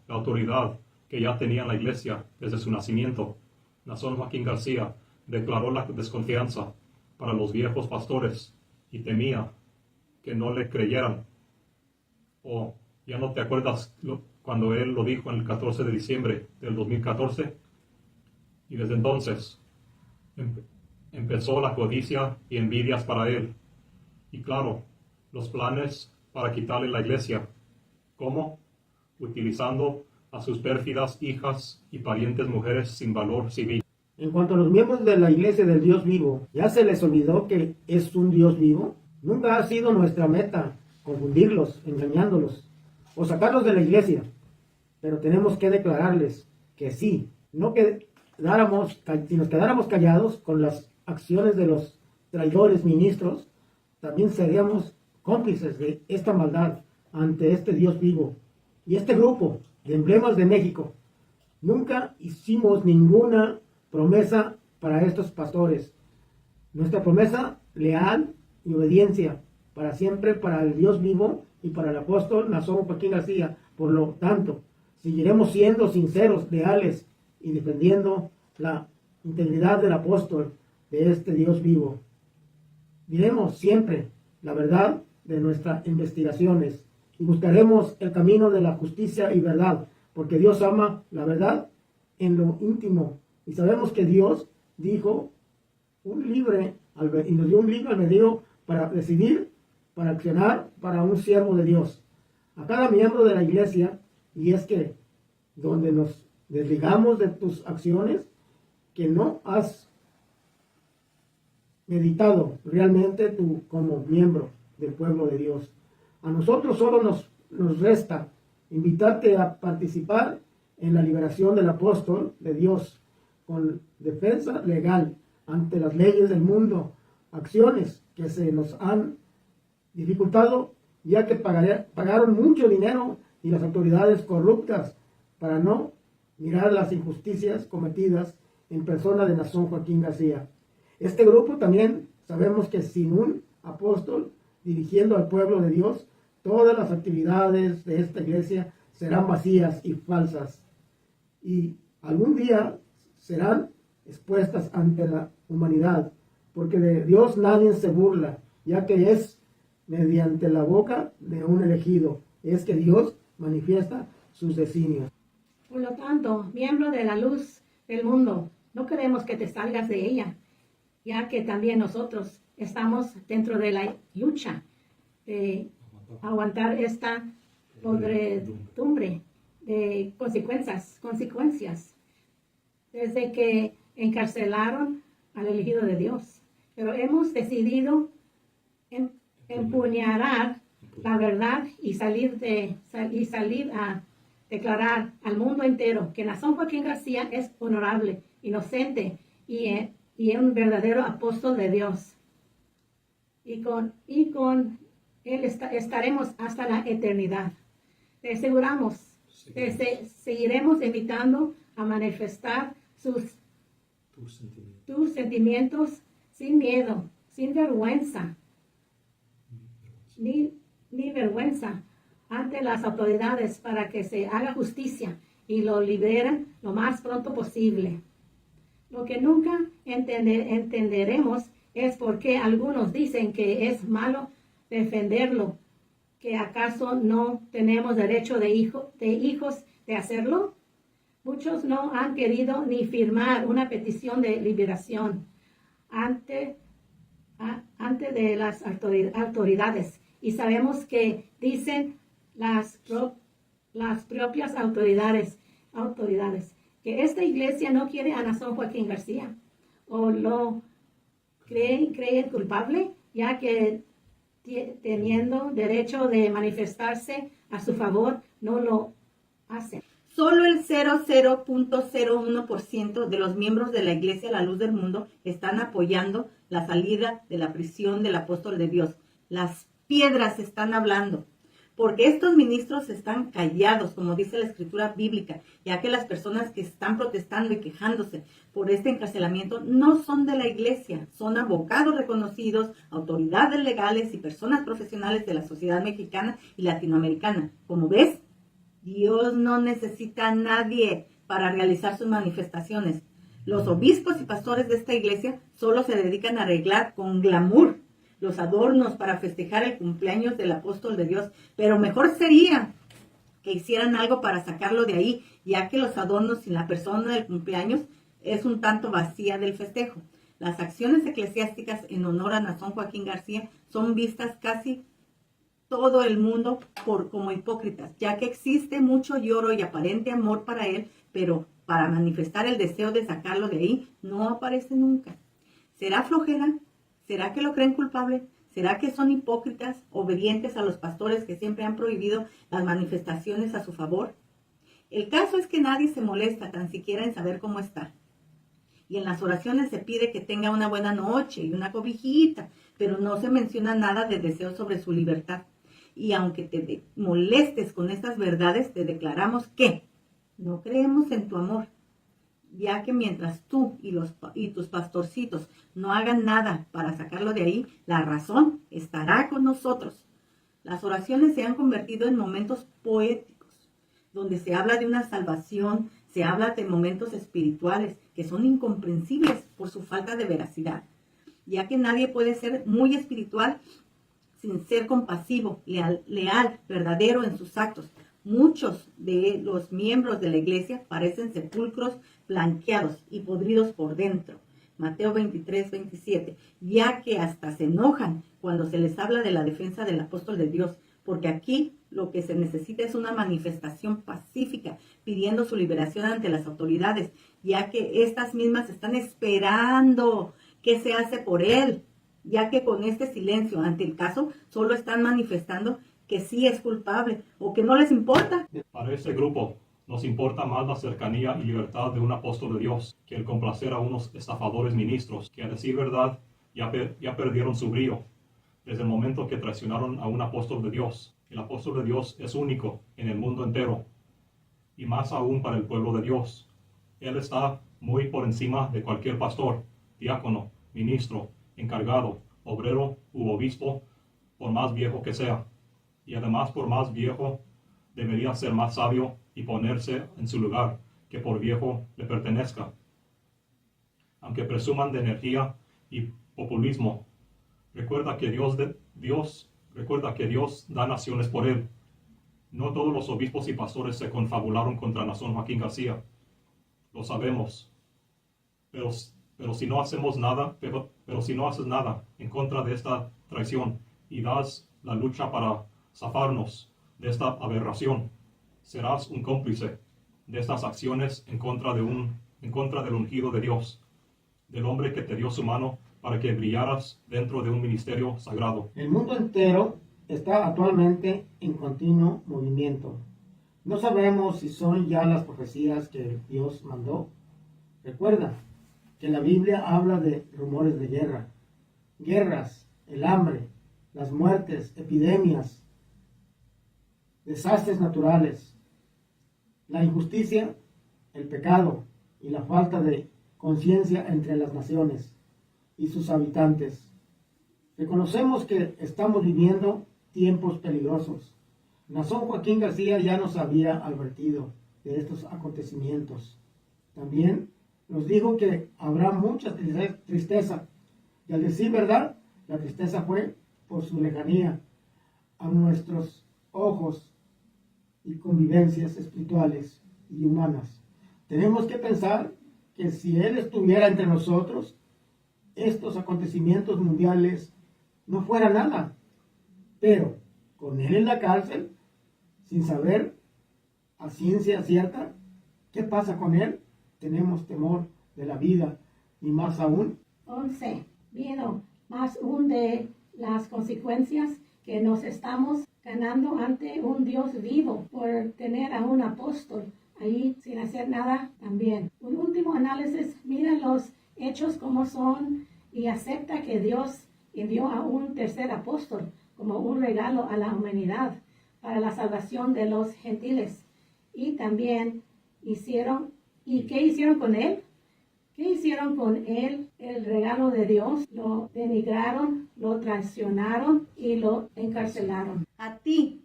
la autoridad que ya tenía en la iglesia desde su nacimiento, Nazón Joaquín García declaró la desconfianza para los viejos pastores y temía que no le creyeran. ¿O ya no te acuerdas cuando él lo dijo en el 14 de diciembre del 2014? Y desde entonces empezó la codicia y envidias para él. Y claro, los planes para quitarle la iglesia. ¿Cómo? Utilizando a sus pérfidas hijas y parientes mujeres sin valor civil. En cuanto a los miembros de la iglesia del Dios vivo, ¿ya se les olvidó que es un Dios vivo? Nunca ha sido nuestra meta confundirlos, engañándolos o sacarlos de la iglesia. Pero tenemos que declararles que sí, si nos quedáramos callados con las acciones de los traidores ministros, también seríamos cómplices de esta maldad ante este Dios vivo. Y este grupo de Emblemas de México, nunca hicimos ninguna promesa para estos pastores. Nuestra promesa leal y obediencia para siempre para el Dios vivo y para el apóstol Nazón Joaquín García. Por lo tanto, seguiremos siendo sinceros, leales y defendiendo la integridad del apóstol de este Dios vivo. Diremos siempre la verdad de nuestras investigaciones y buscaremos el camino de la justicia y verdad, porque Dios ama la verdad en lo íntimo. Y sabemos que Dios dijo y nos dio un libre albedrío para decidir, para accionar para un siervo de Dios. A cada miembro de la iglesia, y es que donde nos desligamos de tus acciones, que no has meditado realmente tú como miembro del pueblo de Dios. A nosotros solo nos resta invitarte a participar en la liberación del apóstol de Dios con defensa legal ante las leyes del mundo, acciones que se nos han dificultado ya que pagaron mucho dinero y las autoridades corruptas para no mirar las injusticias cometidas en persona de Nazón Joaquín García. Este grupo también sabemos que sin un apóstol dirigiendo al pueblo de Dios, todas las actividades de esta iglesia serán vacías y falsas. Y algún día serán expuestas ante la humanidad, porque de Dios nadie se burla, ya que es mediante la boca de un elegido, es que Dios manifiesta sus designios. Por lo tanto, miembro de la luz del mundo, no queremos que te salgas de ella, ya que también nosotros estamos dentro de la lucha de aguantar esta podredumbre de consecuencias, desde que encarcelaron al elegido de Dios. Pero hemos decidido empuñar la verdad y salir a declarar al mundo entero que Nazón Joaquín García es honorable, inocente y un verdadero apóstol de Dios. Y con él estaremos hasta la eternidad. Te aseguramos, seguiremos invitando a manifestar tus sentimientos sin miedo, sin vergüenza, ni vergüenza ante las autoridades para que se haga justicia y lo liberen lo más pronto posible. Lo que nunca entenderemos es por qué algunos dicen que es malo defenderlo, que acaso no tenemos derecho de hijos de hacerlo. Muchos no han querido ni firmar una petición de liberación ante de las autoridades, y sabemos que dicen las propias autoridades que esta iglesia no quiere a Nason Joaquín García, o lo creen culpable, ya que teniendo derecho de manifestarse a su favor, no lo hacen. Solo el 00.01% de los miembros de la Iglesia La Luz del Mundo están apoyando la salida de la prisión del apóstol de Dios. Las piedras están hablando, porque estos ministros están callados, como dice la escritura bíblica, ya que las personas que están protestando y quejándose por este encarcelamiento no son de la iglesia, son abogados reconocidos, autoridades legales y personas profesionales de la sociedad mexicana y latinoamericana. Como ves, Dios no necesita a nadie para realizar sus manifestaciones. Los obispos y pastores de esta iglesia solo se dedican a arreglar con glamour los adornos para festejar el cumpleaños del apóstol de Dios, pero mejor sería que hicieran algo para sacarlo de ahí, ya que los adornos sin la persona del cumpleaños es un tanto vacía del festejo. Las acciones eclesiásticas en honor a Nason Joaquín García son vistas casi todo el mundo como hipócritas, ya que existe mucho lloro y aparente amor para él, pero para manifestar el deseo de sacarlo de ahí no aparece nunca. ¿Será flojera? ¿Será que lo creen culpable? ¿Será que son hipócritas, obedientes a los pastores que siempre han prohibido las manifestaciones a su favor? El caso es que nadie se molesta tan siquiera en saber cómo está. Y en las oraciones se pide que tenga una buena noche y una cobijita, pero no se menciona nada de deseo sobre su libertad. Y aunque te molestes con estas verdades, te declaramos que no creemos en tu amor, ya que mientras tú y tus pastorcitos no hagan nada para sacarlo de ahí, la razón estará con nosotros. Las oraciones se han convertido en momentos poéticos, donde se habla de una salvación, se habla de momentos espirituales que son incomprensibles por su falta de veracidad, ya que nadie puede ser muy espiritual sin ser compasivo, leal, verdadero en sus actos. Muchos de los miembros de la iglesia parecen sepulcros blanqueados y podridos por dentro. Mateo 23-27, ya que hasta se enojan cuando se les habla de la defensa del apóstol de Dios, porque aquí lo que se necesita es una manifestación pacífica, pidiendo su liberación ante las autoridades, ya que estas mismas están esperando qué se hace por él, ya que con este silencio ante el caso solo están manifestando que sí es culpable o que no les importa. Para este grupo nos importa más la cercanía y libertad de un apóstol de Dios que el complacer a unos estafadores ministros que, a decir verdad, ya perdieron su brío desde el momento que traicionaron a un apóstol de Dios. El apóstol de Dios es único en el mundo entero y más aún para el pueblo de Dios. Él está muy por encima de cualquier pastor, diácono, ministro, encargado, obrero u obispo, por más viejo que sea. Y además, por más viejo, debería ser más sabio y ponerse en su lugar que por viejo le pertenezca. Aunque presuman de energía y populismo, recuerda que Dios da naciones por él. No todos los obispos y pastores se confabularon contra Nason Joaquín García. Lo sabemos. Pero si no hacemos nada, pero si no haces nada en contra de esta traición y das la lucha para zafarnos de esta aberración, serás un cómplice de estas acciones en contra del ungido de Dios, del hombre que te dio su mano para que brillaras dentro de un ministerio sagrado. El mundo entero está actualmente en continuo movimiento. No sabemos si son ya las profecías que Dios mandó. Recuerda que la Biblia habla de rumores de guerra, guerras, el hambre, las muertes, epidemias, desastres naturales, la injusticia, el pecado y la falta de conciencia entre las naciones y sus habitantes. Reconocemos que estamos viviendo tiempos peligrosos. Nason Joaquín García ya nos había advertido de estos acontecimientos. También nos dijo que habrá mucha tristeza, y al decir verdad, la tristeza fue por su lejanía a nuestros ojos y convivencias espirituales y humanas. Tenemos que pensar que si Él estuviera entre nosotros, estos acontecimientos mundiales no fueran nada. Pero con Él en la cárcel, sin saber a ciencia cierta qué pasa con Él, tenemos temor de la vida y más aún. 11. Vino más aún de las consecuencias que nos estamos ganando ante un Dios vivo por tener a un apóstol ahí sin hacer nada también. Un último análisis, mira los hechos como son y acepta que Dios envió a un tercer apóstol como un regalo a la humanidad para la salvación de los gentiles. Y también ¿qué hicieron con él? ¿Qué hicieron con él? El regalo de Dios. Lo denigraron, lo traicionaron y lo encarcelaron. A ti,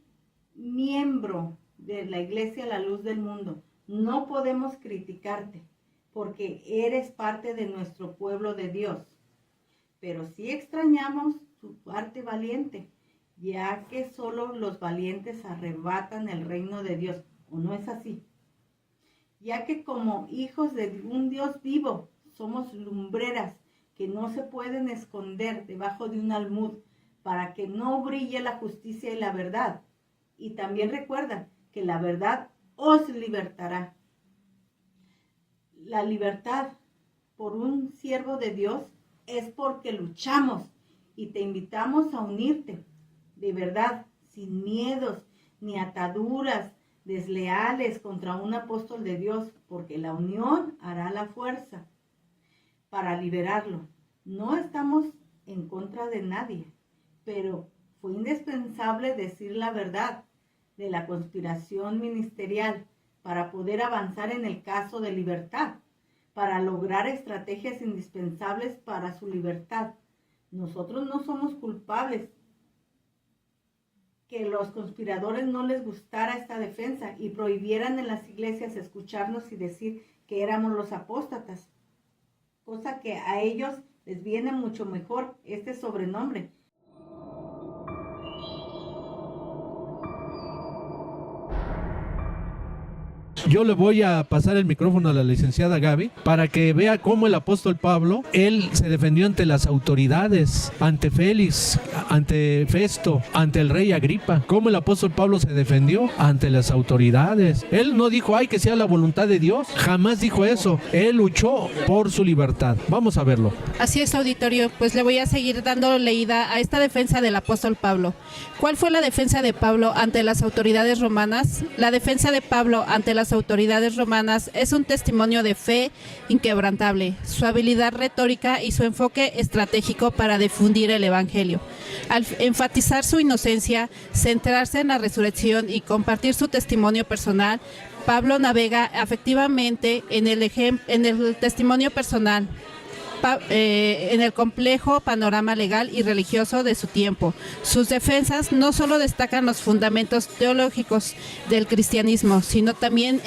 miembro de la Iglesia La Luz del Mundo, no podemos criticarte porque eres parte de nuestro pueblo de Dios. Pero sí extrañamos tu parte valiente, ya que solo los valientes arrebatan el reino de Dios. ¿O no es así? Ya que como hijos de un Dios vivo, somos lumbreras que no se pueden esconder debajo de un almud para que no brille la justicia y la verdad. Y también recuerda que la verdad os libertará. La libertad por un siervo de Dios es porque luchamos y te invitamos a unirte, de verdad, sin miedos ni ataduras desleales contra un apóstol de Dios, porque la unión hará la fuerza para liberarlo. No estamos en contra de nadie, pero fue indispensable decir la verdad de la conspiración ministerial para poder avanzar en el caso de libertad, para lograr estrategias indispensables para su libertad. Nosotros no somos culpables que los conspiradores no les gustara esta defensa y prohibieran en las iglesias escucharnos y decir que éramos los apóstatas, cosa que a ellos les viene mucho mejor este sobrenombre. Yo le voy a pasar el micrófono a la licenciada Gaby para que vea cómo el apóstol Pablo, él se defendió ante las autoridades, ante Félix, ante Festo, ante el rey Agripa. Cómo el apóstol Pablo se defendió ante las autoridades. Él no dijo, ay, que sea la voluntad de Dios. Jamás dijo eso. Él luchó por su libertad. Vamos a verlo. Así es, auditorio, pues le voy a seguir dando leída a esta defensa del apóstol Pablo. ¿Cuál fue la defensa de Pablo ante las autoridades romanas? La defensa de Pablo ante las autoridades romanas es un testimonio de fe inquebrantable, su habilidad retórica y su enfoque estratégico para difundir el evangelio. Al enfatizar su inocencia, centrarse en la resurrección y compartir su testimonio personal, Pablo navega afectivamente en el testimonio personal, en el complejo panorama legal y religioso de su tiempo. Sus defensas no solo destacan los fundamentos teológicos del cristianismo, sino también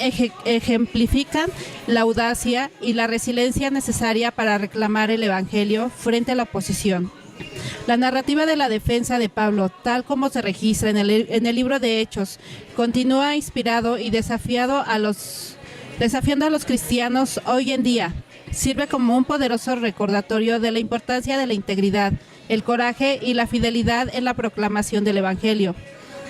ejemplifican la audacia y la resiliencia necesaria para reclamar el evangelio frente a la oposición. La narrativa de la defensa de Pablo, tal como se registra en el libro de Hechos, continúa inspirado y desafiando a los cristianos hoy en día. Sirve como un poderoso recordatorio de la importancia de la integridad, el coraje y la fidelidad en la proclamación del evangelio,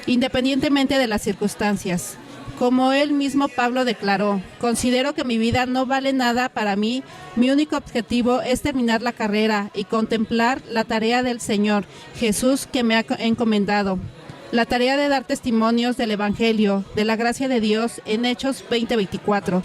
independientemente de las circunstancias. Como él mismo Pablo declaró, considero que mi vida no vale nada para mí, mi único objetivo es terminar la carrera y contemplar la tarea del Señor Jesús que me ha encomendado. La tarea de dar testimonios del evangelio, de la gracia de Dios en Hechos 20:24.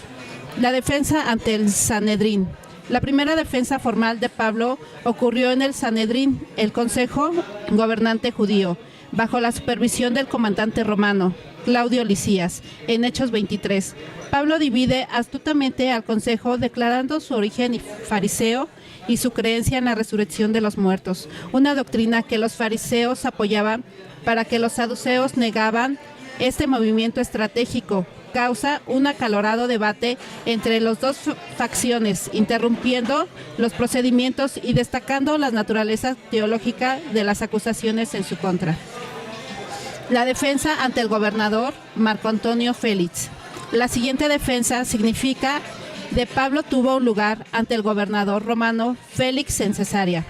La defensa ante el Sanedrín. La primera defensa formal de Pablo ocurrió en el Sanedrín, el consejo gobernante judío, bajo la supervisión del comandante romano, Claudio Lisias, en Hechos 23. Pablo divide astutamente al consejo declarando su origen fariseo y su creencia en la resurrección de los muertos, una doctrina que los fariseos apoyaban para que los saduceos negaban. Este movimiento estratégico causa un acalorado debate entre las dos facciones, interrumpiendo los procedimientos y destacando la naturaleza teológica de las acusaciones en su contra. La defensa ante el gobernador Marco Antonio Félix. La siguiente defensa significa de Pablo tuvo lugar ante el gobernador romano Félix en Cesarea.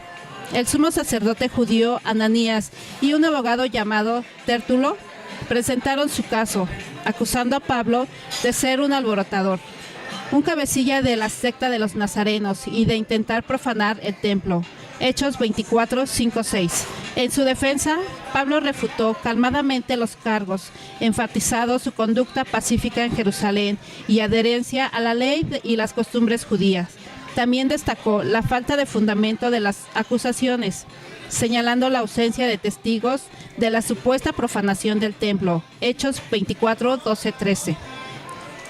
El sumo sacerdote judío Ananías y un abogado llamado Tértulo presentaron su caso, acusando a Pablo de ser un alborotador, un cabecilla de la secta de los nazarenos y de intentar profanar el templo. Hechos 24, 5, 6. En su defensa, Pablo refutó calmadamente los cargos, enfatizando su conducta pacífica en Jerusalén y adherencia a la ley y las costumbres judías. También destacó la falta de fundamento de las acusaciones, señalando la ausencia de testigos de la supuesta profanación del templo. Hechos 24, 12, 13.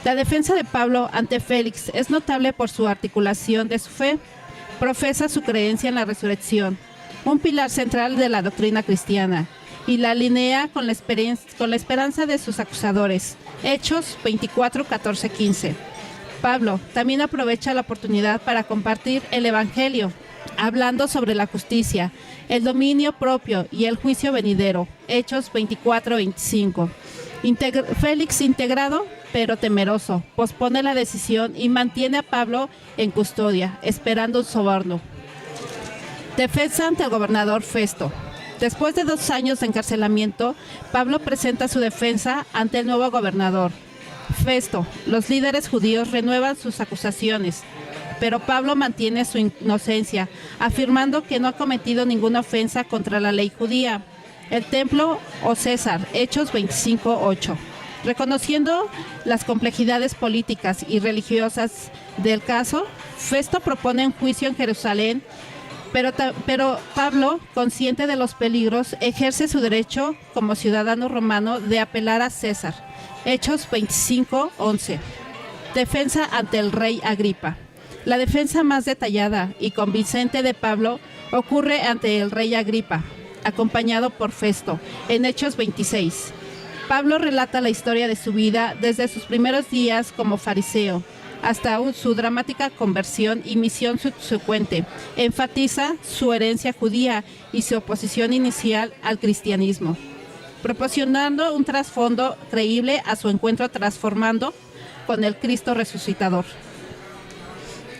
La defensa de Pablo ante Félix es notable por su articulación de su fe. Profesa su creencia en la resurrección, un pilar central de la doctrina cristiana, y la alinea con la esperanza de sus acusadores. Hechos 24, 14, 15. Pablo también aprovecha la oportunidad para compartir el Evangelio, hablando sobre la justicia, el dominio propio y el juicio venidero. Hechos 24, 25. Félix, integrado pero temeroso, pospone la decisión y mantiene a Pablo en custodia, esperando un soborno. Defensa ante el gobernador Festo. Después de 2 años de encarcelamiento, Pablo presenta su defensa ante el nuevo gobernador Festo. Los líderes judíos renuevan sus acusaciones, pero Pablo mantiene su inocencia, afirmando que no ha cometido ninguna ofensa contra la ley judía, el templo o César. Hechos 25, 8. Reconociendo las complejidades políticas y religiosas del caso, Festo propone un juicio en Jerusalén, pero Pablo, consciente de los peligros, ejerce su derecho como ciudadano romano de apelar a César. Hechos 25, 11. Defensa ante el rey Agripa. La defensa más detallada y convincente de Pablo ocurre ante el rey Agripa, acompañado por Festo, en Hechos 26. Pablo relata la historia de su vida desde sus primeros días como fariseo hasta su dramática conversión y misión subsecuente. Enfatiza su herencia judía y su oposición inicial al cristianismo, proporcionando un trasfondo creíble a su encuentro transformando con el Cristo resucitador.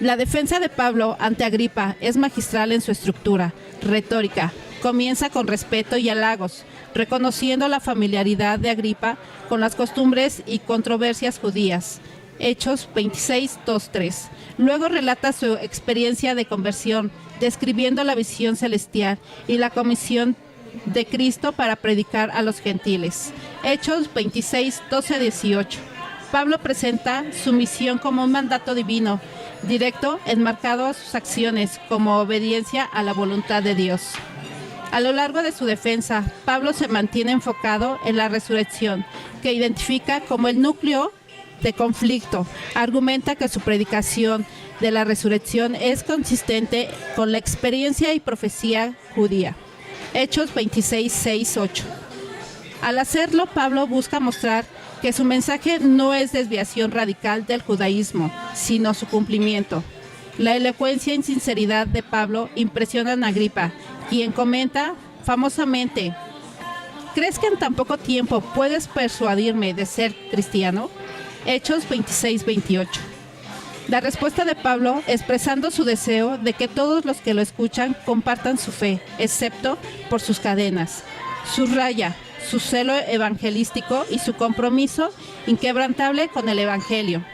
La defensa de Pablo ante Agripa es magistral en su estructura retórica. Comienza con respeto y halagos, reconociendo la familiaridad de Agripa con las costumbres y controversias judías. Hechos 26, 2, 3. Luego relata su experiencia de conversión, describiendo la visión celestial y la comisión de Cristo para predicar a los gentiles. Hechos 26, 12, 18. Pablo presenta su misión como un mandato divino, directo, enmarcado a sus acciones como obediencia a la voluntad de Dios. A lo largo de su defensa, Pablo se mantiene enfocado en la resurrección, que identifica como el núcleo de conflicto. Argumenta que su predicación de la resurrección es consistente con la experiencia y profecía judía. Hechos 26, 6, 8. Al hacerlo, Pablo busca mostrar que su mensaje no es desviación radical del judaísmo, sino su cumplimiento. La elocuencia y sinceridad de Pablo impresionan a Agripa, quien comenta famosamente: ¿crees que en tan poco tiempo puedes persuadirme de ser cristiano? Hechos 26, 28. La respuesta de Pablo, expresando su deseo de que todos los que lo escuchan compartan su fe, excepto por sus cadenas. Subraya su celo evangelístico y su compromiso inquebrantable con el Evangelio.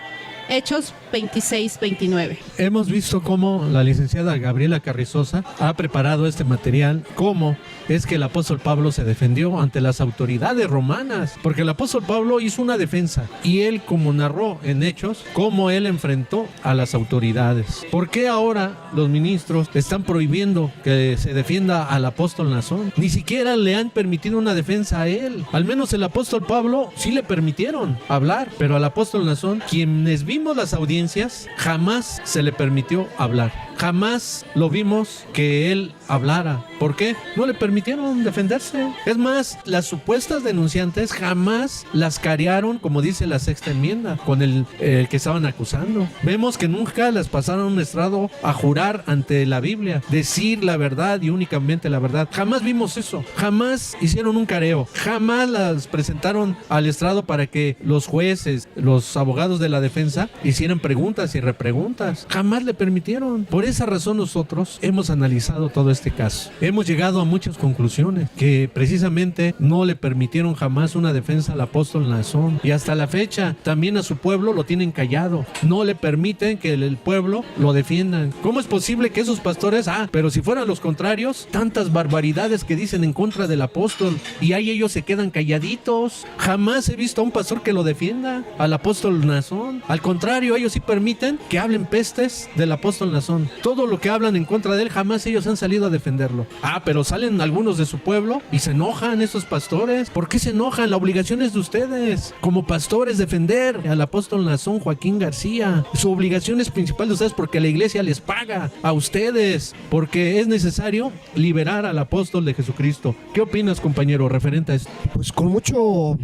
Hechos 26, 29. Hemos visto cómo la licenciada Gabriela Carrizosa ha preparado este material, cómo es que el apóstol Pablo se defendió ante las autoridades romanas, porque el apóstol Pablo hizo una defensa y él, como narró en Hechos, cómo él enfrentó a las autoridades. ¿Por qué ahora los ministros están prohibiendo que se defienda al apóstol Nazón? Ni siquiera le han permitido una defensa a él. Al menos el apóstol Pablo sí le permitieron hablar, pero al apóstol Nazón, quienes vimos las audiencias, jamás se le permitió hablar. Jamás lo vimos que él hablara. ¿Por qué? No le permitieron defenderse. Es más, las supuestas denunciantes jamás las carearon, como dice la sexta enmienda, con el que estaban acusando. Vemos que nunca las pasaron a un estrado a jurar ante la Biblia, decir la verdad y únicamente la verdad. Jamás vimos eso. Jamás hicieron un careo. Jamás las presentaron al estrado para que los jueces, los abogados de la defensa hicieran preguntas y repreguntas. Jamás le permitieron. Por esa razón nosotros hemos analizado todo este caso. Hemos llegado a muchas conclusiones que precisamente no le permitieron jamás una defensa al apóstol Naasón, y hasta la fecha también a su pueblo lo tienen callado. No le permiten que el pueblo lo defiendan. ¿Cómo es posible que esos pastores, pero si fueran los contrarios, tantas barbaridades que dicen en contra del apóstol, y ahí ellos se quedan calladitos? Jamás he visto a un pastor que lo defienda al apóstol Naasón. Al contrario, ellos sí permiten que hablen pestes del apóstol Naasón. Todo lo que hablan en contra de él, jamás ellos han salido a defenderlo. Pero salen algunos de su pueblo y se enojan esos pastores. ¿Por qué se enojan? La obligación es de ustedes como pastores defender al apóstol Naasón Joaquín García. Su obligación es principal de ustedes, porque la iglesia les paga a ustedes, porque es necesario liberar al apóstol de Jesucristo. ¿Qué opinas, compañero, referente a esto? Pues con mucho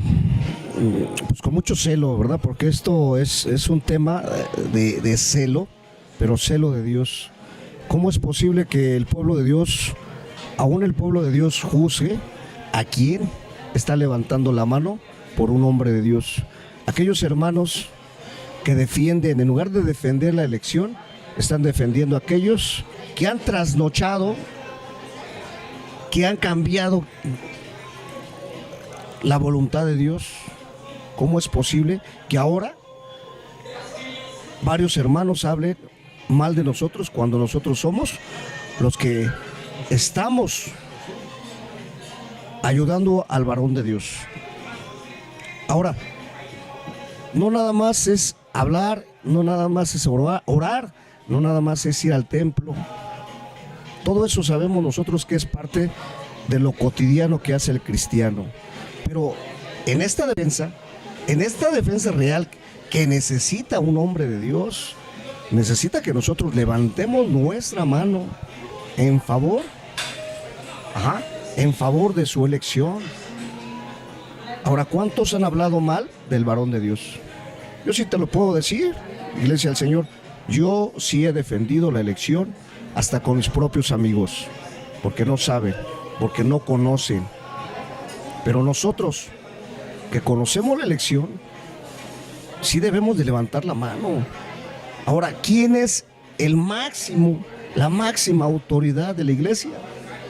celo, ¿verdad? Porque esto es un tema de celo, pero celo de Dios. ¿Cómo es posible que el pueblo de Dios, aún el pueblo de Dios, juzgue a quien está levantando la mano por un hombre de Dios? Aquellos hermanos que defienden, en lugar de defender la elección, están defendiendo a aquellos que han trasnochado, que han cambiado la voluntad de Dios. ¿Cómo es posible que ahora varios hermanos hablen mal de nosotros cuando nosotros somos los que estamos ayudando al varón de Dios? Ahora, no nada más es hablar, no nada más es orar, no nada más es ir al templo. Todo eso sabemos nosotros que es parte de lo cotidiano que hace el cristiano. Pero en esta defensa real que necesita un hombre de Dios, necesita que nosotros levantemos nuestra mano en favor de su elección. Ahora, ¿cuántos han hablado mal del varón de Dios? Yo sí te lo puedo decir, Iglesia del Señor. Yo sí he defendido la elección hasta con mis propios amigos, porque no saben, porque no conocen. Pero nosotros, que conocemos la elección, sí debemos de levantar la mano. Ahora, ¿quién es la máxima autoridad de la iglesia?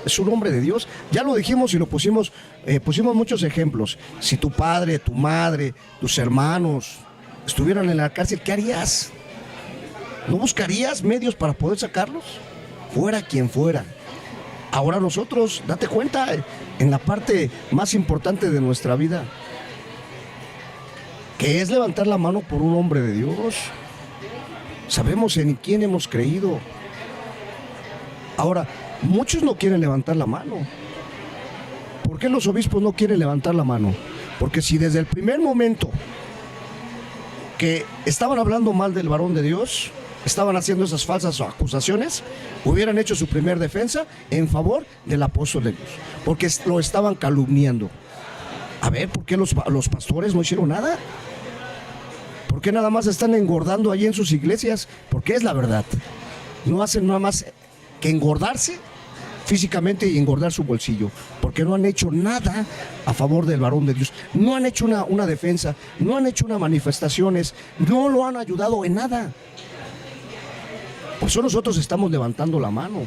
Es un hombre de Dios. Ya lo dijimos y lo pusimos muchos ejemplos. Si tu padre, tu madre, tus hermanos estuvieran en la cárcel, ¿qué harías? ¿No buscarías medios para poder sacarlos? Fuera quien fuera. Ahora nosotros, date cuenta, en la parte más importante de nuestra vida, que es levantar la mano por un hombre de Dios. Sabemos en quién hemos creído. Ahora, muchos no quieren levantar la mano. ¿Por qué los obispos no quieren levantar la mano? Porque si desde el primer momento que estaban hablando mal del varón de Dios, estaban haciendo esas falsas acusaciones, hubieran hecho su primer defensa en favor del apóstol de Dios, porque lo estaban calumniando. A ver, ¿por qué los pastores no hicieron nada? ¿Por qué nada más están engordando allí en sus iglesias? Porque es la verdad. No hacen nada más que engordarse físicamente y engordar su bolsillo, porque no han hecho nada a favor del varón de Dios. No han hecho una defensa, no han hecho unas manifestaciones, no lo han ayudado en nada. Por eso nosotros estamos levantando la mano.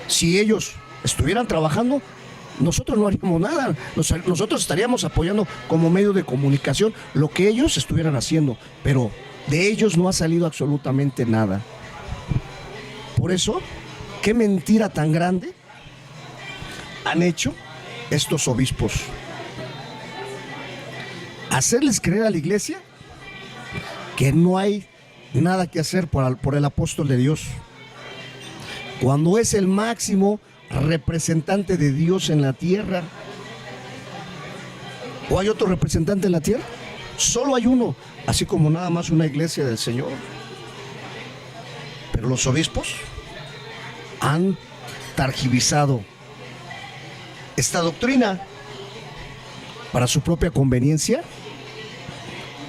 Si ellos estuvieran trabajando, nosotros no haríamos nada. Nosotros estaríamos apoyando como medio de comunicación lo que ellos estuvieran haciendo, pero de ellos no ha salido absolutamente nada. Por eso, qué mentira tan grande han hecho estos obispos. Hacerles creer a la iglesia que no hay nada que hacer por el apóstol de Dios, cuando es el máximo representante de Dios en la tierra. ¿O hay otro representante en la tierra? Solo hay uno, así como nada más una iglesia del Señor. Pero los obispos han targiversado esta doctrina para su propia conveniencia,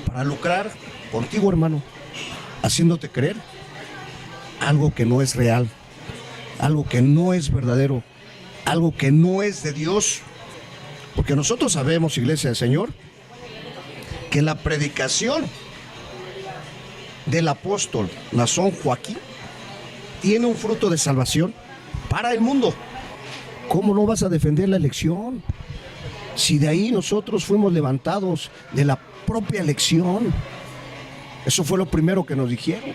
para lucrar contigo, hermano, haciéndote creer algo que no es real, algo que no es verdadero, algo que no es de Dios. Porque nosotros sabemos, iglesia del Señor, que la predicación del apóstol Naasón Joaquín tiene un fruto de salvación para el mundo. ¿Cómo no vas a defender la elección? Si de ahí nosotros fuimos levantados de la propia elección. Eso fue lo primero que nos dijeron.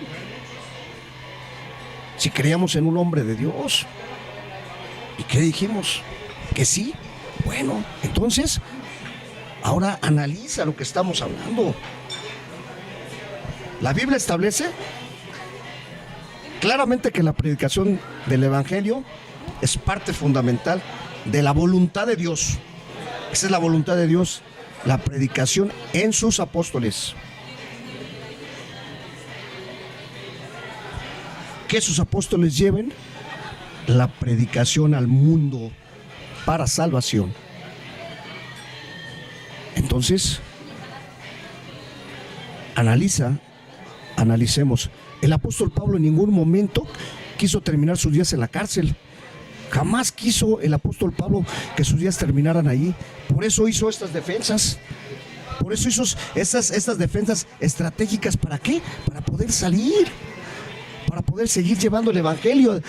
Si creíamos en un hombre de Dios. ¿Y qué dijimos? Que sí. Bueno, entonces, ahora analiza lo que estamos hablando. La Biblia establece claramente que la predicación del Evangelio es parte fundamental de la voluntad de Dios. Esa es la voluntad de Dios, la predicación en sus apóstoles. Que sus apóstoles lleven la predicación al mundo para salvación. Entonces, analicemos. El apóstol Pablo en ningún momento quiso terminar sus días en la cárcel. Jamás quiso el apóstol Pablo que sus días terminaran ahí. Por eso hizo estas defensas. Por eso hizo estas defensas estratégicas. ¿Para qué? Para poder salir. Para poder seguir llevando el evangelio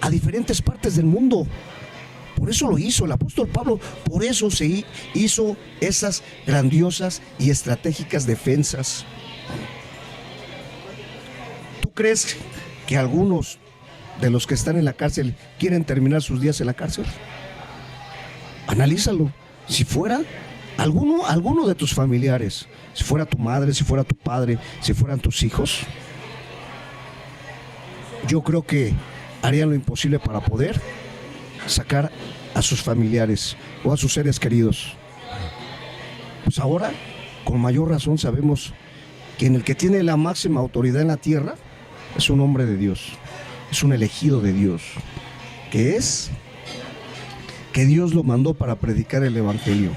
a diferentes partes del mundo. Por eso lo hizo el apóstol Pablo. Por eso se hizo esas grandiosas y estratégicas defensas. ¿Tú crees que algunos de los que están en la cárcel quieren terminar sus días en la cárcel? Analízalo. Si fuera alguno de tus familiares, si fuera tu madre, si fuera tu padre, si fueran tus hijos, yo creo que harían lo imposible para poder sacar a sus familiares o a sus seres queridos. Pues ahora, con mayor razón, sabemos que el que tiene la máxima autoridad en la tierra es un hombre de Dios, es un elegido de Dios, que Dios lo mandó para predicar el evangelio,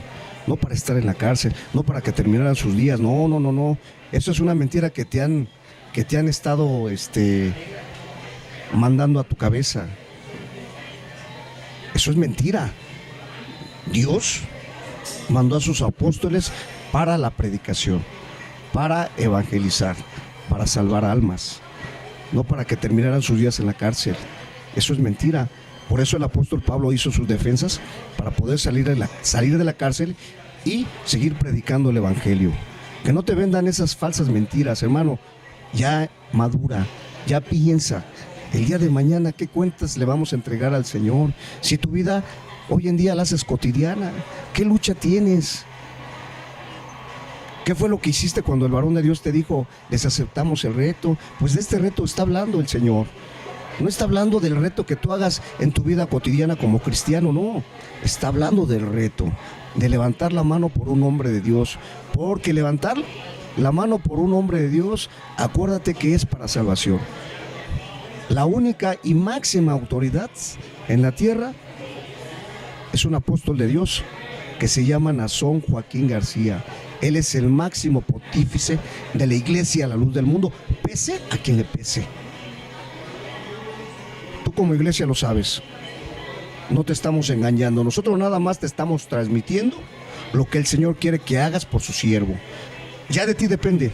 no para estar en la cárcel, no para que terminaran sus días. No. Eso es una mentira que te han estado mandando a tu cabeza. Eso es mentira. Dios mandó a sus apóstoles para la predicación, para evangelizar, para salvar almas, no para que terminaran sus días en la cárcel. Eso es mentira. Por eso el apóstol Pablo hizo sus defensas para poder salir de la cárcel y seguir predicando el evangelio. Que no te vendan esas falsas mentiras, hermano. Ya madura, ya piensa. El día de mañana, ¿qué cuentas le vamos a entregar al Señor? Si tu vida hoy en día la haces cotidiana, ¿qué lucha tienes? ¿Qué fue lo que hiciste cuando el varón de Dios te dijo, les aceptamos el reto? Pues de este reto está hablando el Señor. No está hablando del reto que tú hagas en tu vida cotidiana como cristiano, no. Está hablando del reto, de levantar la mano por un hombre de Dios. Porque levantar la mano por un hombre de Dios, acuérdate que es para salvación. La única y máxima autoridad en la tierra es un apóstol de Dios que se llama Naasón Joaquín García. Él es el máximo pontífice de la iglesia a la luz del mundo, pese a quien le pese. Tú como iglesia lo sabes. No te estamos engañando. Nosotros nada más te estamos transmitiendo lo que el Señor quiere que hagas por su siervo. Ya de ti depende.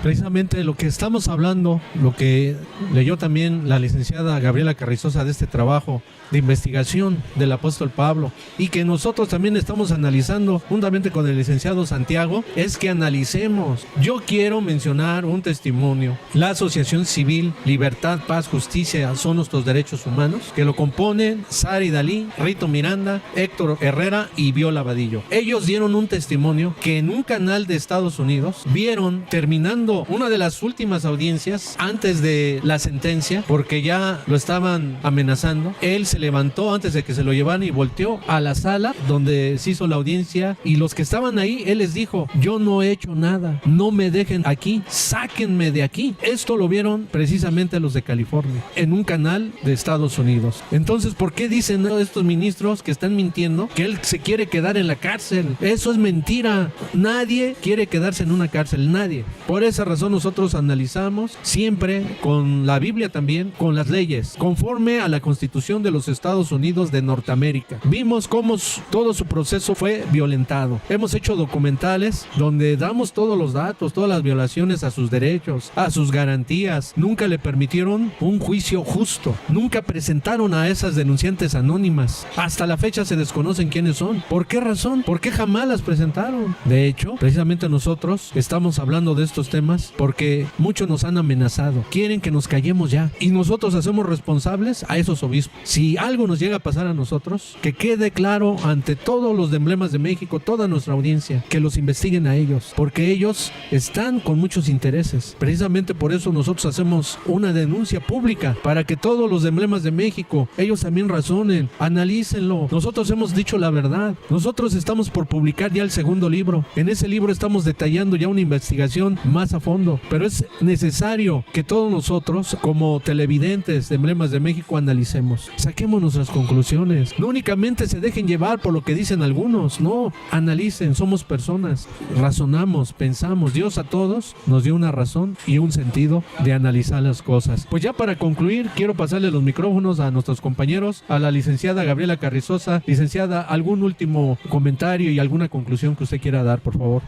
Precisamente lo que estamos hablando, lo que leyó también la licenciada Gabriela Carrizosa de este trabajo de investigación del apóstol Pablo, y que nosotros también estamos analizando juntamente con el licenciado Santiago, es que analicemos. Yo quiero mencionar un testimonio. La Asociación Civil Libertad, Paz, Justicia son nuestros derechos humanos, que lo componen Sari Dalí, Rito Miranda, Héctor Herrera y Viola Vadillo. Ellos dieron un testimonio que en un canal de Estados Unidos vieron terminando llegando una de las últimas audiencias antes de la sentencia, porque ya lo estaban amenazando, él se levantó antes de que se lo llevaran y volteó a la sala donde se hizo la audiencia, y los que estaban ahí, él les dijo: yo no he hecho nada, no me dejen aquí, sáquenme de aquí. Esto lo vieron precisamente los de California en un canal de Estados Unidos. Entonces, ¿por qué dicen estos ministros que están mintiendo que él se quiere quedar en la cárcel? Eso es mentira. Nadie quiere quedarse en una cárcel, nadie. Por esa razón nosotros analizamos siempre con la Biblia, también con las leyes, conforme a la Constitución de los Estados Unidos de Norteamérica. Vimos cómo todo su proceso fue violentado. Hemos hecho documentales donde damos todos los datos, todas las violaciones a sus derechos, a sus garantías. Nunca le permitieron un juicio justo. Nunca presentaron a esas denunciantes anónimas. Hasta la fecha se desconocen quiénes son. ¿Por qué razón? ¿Por qué jamás las presentaron? De hecho, precisamente nosotros estamos hablando de estos temas porque muchos nos han amenazado. Quieren que nos callemos ya. Y nosotros hacemos responsables a esos obispos. Si algo nos llega a pasar a nosotros, que quede claro ante todos los de Emblemas de México, toda nuestra audiencia, que los investiguen a ellos, porque ellos están con muchos intereses. Precisamente por eso nosotros hacemos una denuncia pública, para que todos los de Emblemas de México, ellos también razonen, analícenlo. Nosotros hemos dicho la verdad. Nosotros estamos por publicar ya el segundo libro. En ese libro estamos detallando ya una investigación más a fondo, pero es necesario que todos nosotros, como televidentes de Emblemas de México, analicemos, saquemos nuestras conclusiones. No únicamente se dejen llevar por lo que dicen algunos, no, analicen. Somos personas, razonamos, pensamos. Dios a todos nos dio una razón y un sentido de analizar las cosas. Pues ya para concluir, quiero pasarle los micrófonos a nuestros compañeros, a la licenciada Gabriela Carrizosa. Licenciada, ¿algún último comentario y alguna conclusión que usted quiera dar, por favor?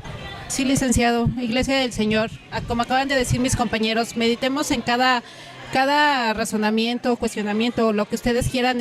Sí, licenciado. Iglesia del Señor, como acaban de decir mis compañeros, meditemos en cada razonamiento, cuestionamiento, lo que ustedes quieran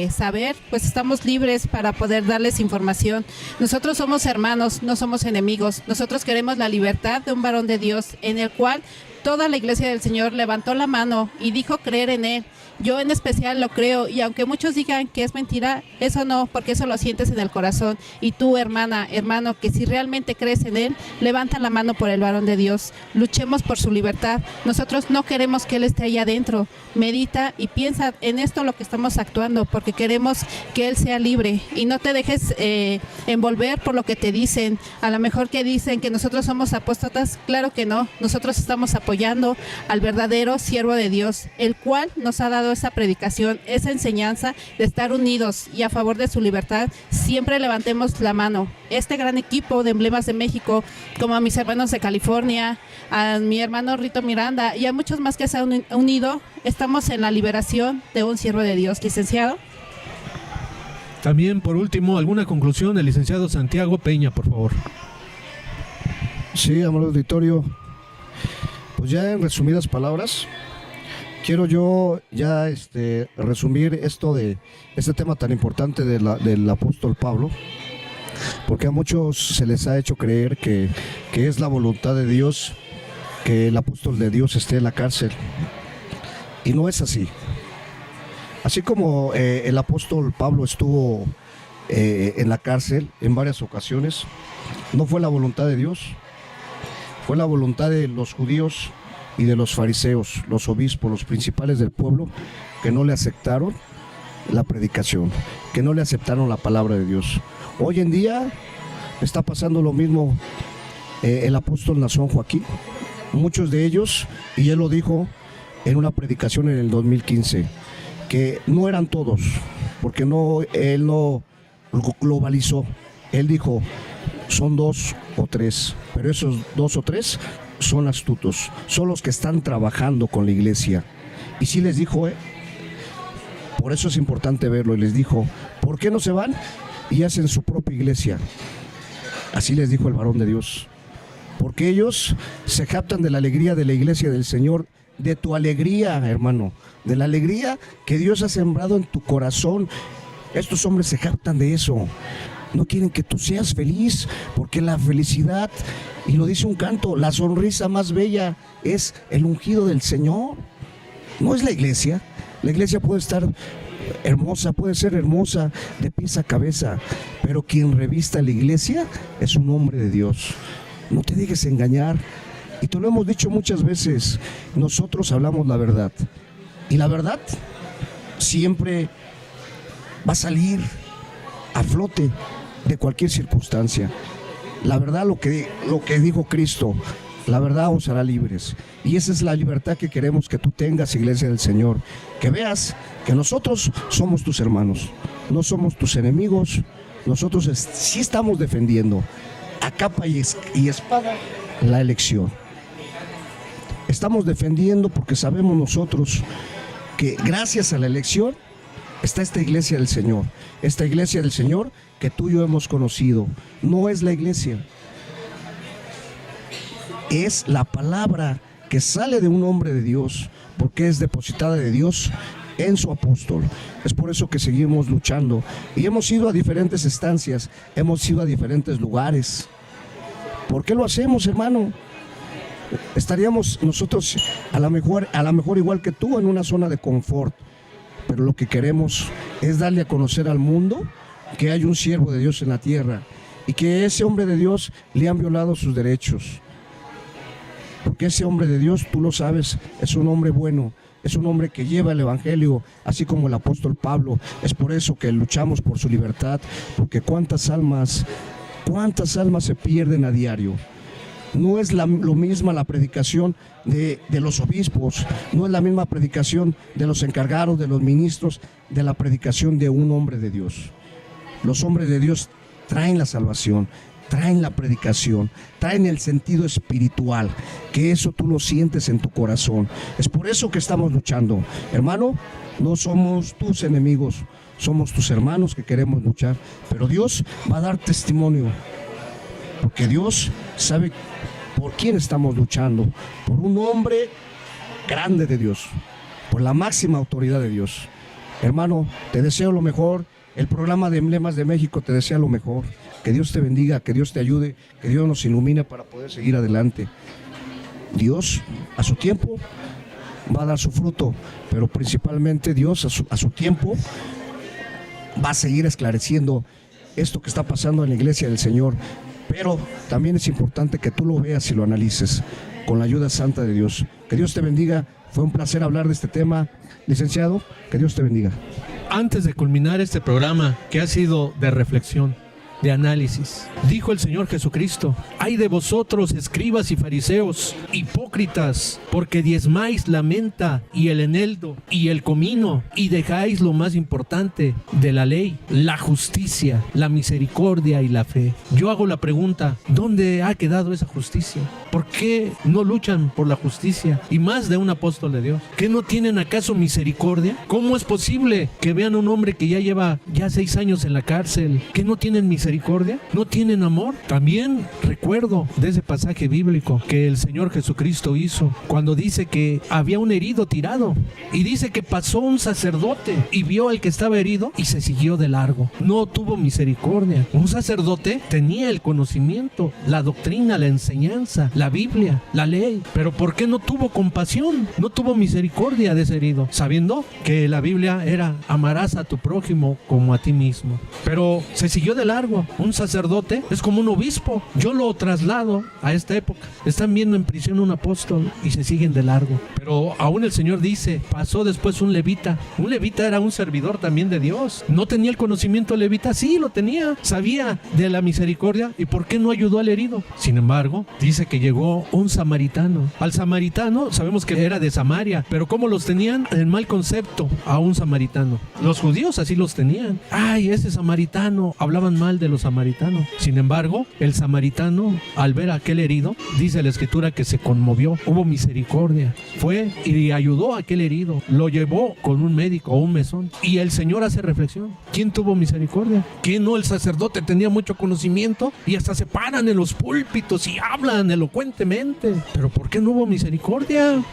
saber, pues estamos libres para poder darles información. Nosotros somos hermanos, no somos enemigos. Nosotros queremos la libertad de un varón de Dios, en el cual toda la Iglesia del Señor levantó la mano y dijo creer en él. Yo en especial lo creo, y aunque muchos digan que es mentira, eso no, porque eso lo sientes en el corazón. Y tú, hermana, hermano, que si realmente crees en él, levanta la mano por el varón de Dios. Luchemos por su libertad. Nosotros no queremos que él esté ahí adentro. Medita y piensa en esto lo que estamos actuando, porque queremos que él sea libre. Y no te dejes envolver por lo que te dicen. A lo mejor que dicen que nosotros somos apóstatas. Claro que no. Nosotros estamos apoyando al verdadero siervo de Dios, el cual nos ha dado esa predicación, esa enseñanza de estar unidos y a favor de su libertad. Siempre levantemos la mano. Este gran equipo de Emblemas de México, como a mis hermanos de California, a mi hermano Rito Miranda y a muchos más que se han unido, estamos en la liberación de un siervo de Dios. Licenciado. También, por último, alguna conclusión del licenciado Santiago Peña, por favor. Sí, amable auditorio, pues ya en resumidas palabras, quiero yo ya resumir esto de este tema tan importante del apóstol Pablo, porque a muchos se les ha hecho creer que es la voluntad de Dios que el apóstol de Dios esté en la cárcel, y no es así. Así como el apóstol Pablo estuvo en la cárcel en varias ocasiones, no fue la voluntad de Dios, fue la voluntad de los judíos y de los fariseos, los obispos, los principales del pueblo, que no le aceptaron la predicación, que no le aceptaron la palabra de Dios. Hoy en día está pasando lo mismo. El apóstol Nazón Joaquín, muchos de ellos, y él lo dijo en una predicación en el 2015, que no eran todos, porque él no globalizó. Él dijo, son 2 o 3, pero esos 2 o 3 son astutos, son los que están trabajando con la iglesia. Y sí les dijo, por eso es importante verlo, y les dijo, ¿por qué no se van y hacen su propia iglesia? Así les dijo el varón de Dios, porque ellos se jactan de la alegría de la iglesia del Señor, de tu alegría, hermano, de la alegría que Dios ha sembrado en tu corazón. Estos hombres se jactan de eso. No quieren que tú seas feliz, porque la felicidad, y lo dice un canto, la sonrisa más bella es el ungido del Señor. No es la iglesia. La iglesia puede estar hermosa, puede ser hermosa de pies a cabeza, pero quien revista la iglesia es un hombre de Dios. No te dejes engañar. Y te lo hemos dicho muchas veces, nosotros hablamos la verdad. Y la verdad siempre va a salir a flote de cualquier circunstancia. La verdad, lo que dijo Cristo, la verdad os hará libres. Y esa es la libertad que queremos que tú tengas, Iglesia del Señor. Que veas que nosotros somos tus hermanos, no somos tus enemigos. Nosotros sí estamos defendiendo a capa y espada la elección. Estamos defendiendo porque sabemos nosotros que gracias a la elección está esta iglesia del Señor. Esta iglesia del Señor que tú y yo hemos conocido. No es la iglesia. Es la palabra que sale de un hombre de Dios, porque es depositada de Dios en su apóstol. Es por eso que seguimos luchando. Y hemos ido a diferentes estancias, hemos ido a diferentes lugares. ¿Por qué lo hacemos, hermano? Estaríamos nosotros a lo mejor igual que tú en una zona de confort, pero lo que queremos es darle a conocer al mundo que hay un siervo de Dios en la tierra y que ese hombre de Dios le han violado sus derechos. Porque ese hombre de Dios, tú lo sabes, es un hombre bueno, es un hombre que lleva el evangelio, así como el apóstol Pablo. Es por eso que luchamos por su libertad, porque cuántas almas se pierden a diario. No es lo misma la predicación de los obispos, no es la misma predicación de los encargados, de los ministros, de la predicación de un hombre de Dios. Los hombres de Dios traen la salvación, traen la predicación, traen el sentido espiritual, que eso tú lo sientes en tu corazón. Es por eso que estamos luchando. Hermano, no somos tus enemigos, somos tus hermanos que queremos luchar, pero Dios va a dar testimonio, porque Dios sabe por quién estamos luchando, por un hombre grande de Dios, por la máxima autoridad de Dios. Hermano, te deseo lo mejor. El programa de Emblemas de México te desea lo mejor. Que Dios te bendiga, que Dios te ayude, que Dios nos ilumine para poder seguir adelante. Dios, a su tiempo, va a dar su fruto, pero principalmente Dios, a su tiempo, va a seguir esclareciendo esto que está pasando en la iglesia del Señor. Pero también es importante que tú lo veas y lo analices con la ayuda santa de Dios. Que Dios te bendiga. Fue un placer hablar de este tema, licenciado. Que Dios te bendiga. Antes de culminar este programa, que ha sido de reflexión, de análisis, dijo el Señor Jesucristo: ay de vosotros, escribas y fariseos, hipócritas, porque diezmáis la menta y el eneldo y el comino, y dejáis lo más importante de la ley, la justicia, la misericordia y la fe. Yo hago la pregunta: ¿dónde ha quedado esa justicia? ¿Por qué no luchan por la justicia? Y más de un apóstol de Dios. ¿Qué no tienen acaso misericordia? ¿Cómo es posible que vean a un hombre que ya lleva 6 años en la cárcel, que no tienen misericordia? ¿No tienen amor? También recuerdo de ese pasaje bíblico que el Señor Jesucristo hizo cuando dice que había un herido tirado, y dice que pasó un sacerdote y vio al que estaba herido y se siguió de largo. No tuvo misericordia. Un sacerdote tenía el conocimiento, la doctrina, la enseñanza, la Biblia, la ley, pero ¿por qué no tuvo compasión? No tuvo misericordia de ese herido, sabiendo que la Biblia era: amarás a tu prójimo como a ti mismo. Pero se siguió de largo. Un sacerdote es como un obispo. Yo lo traslado a esta época. Están viendo en prisión un apóstol y se siguen de largo. Pero aún el Señor dice: pasó después un levita. Un levita era un servidor también de Dios. ¿No tenía el conocimiento levita? Sí, lo tenía. Sabía de la misericordia. ¿Y por qué no ayudó al herido? Sin embargo, dice que llegó un samaritano. Al samaritano sabemos que era de Samaria, pero ¿cómo los tenían? En mal concepto a un samaritano. Los judíos así los tenían. Ay, ese samaritano. Hablaban mal de los samaritanos. Sin embargo, el samaritano, al ver a aquel herido, dice la escritura que se conmovió, hubo misericordia, fue y ayudó a aquel herido, lo llevó con un médico o un mesón. Y el Señor hace reflexión: ¿quién tuvo misericordia? ¿Quién no? El sacerdote tenía mucho conocimiento y hasta se paran en los púlpitos y hablan elocuentemente, pero ¿por qué no hubo misericordia?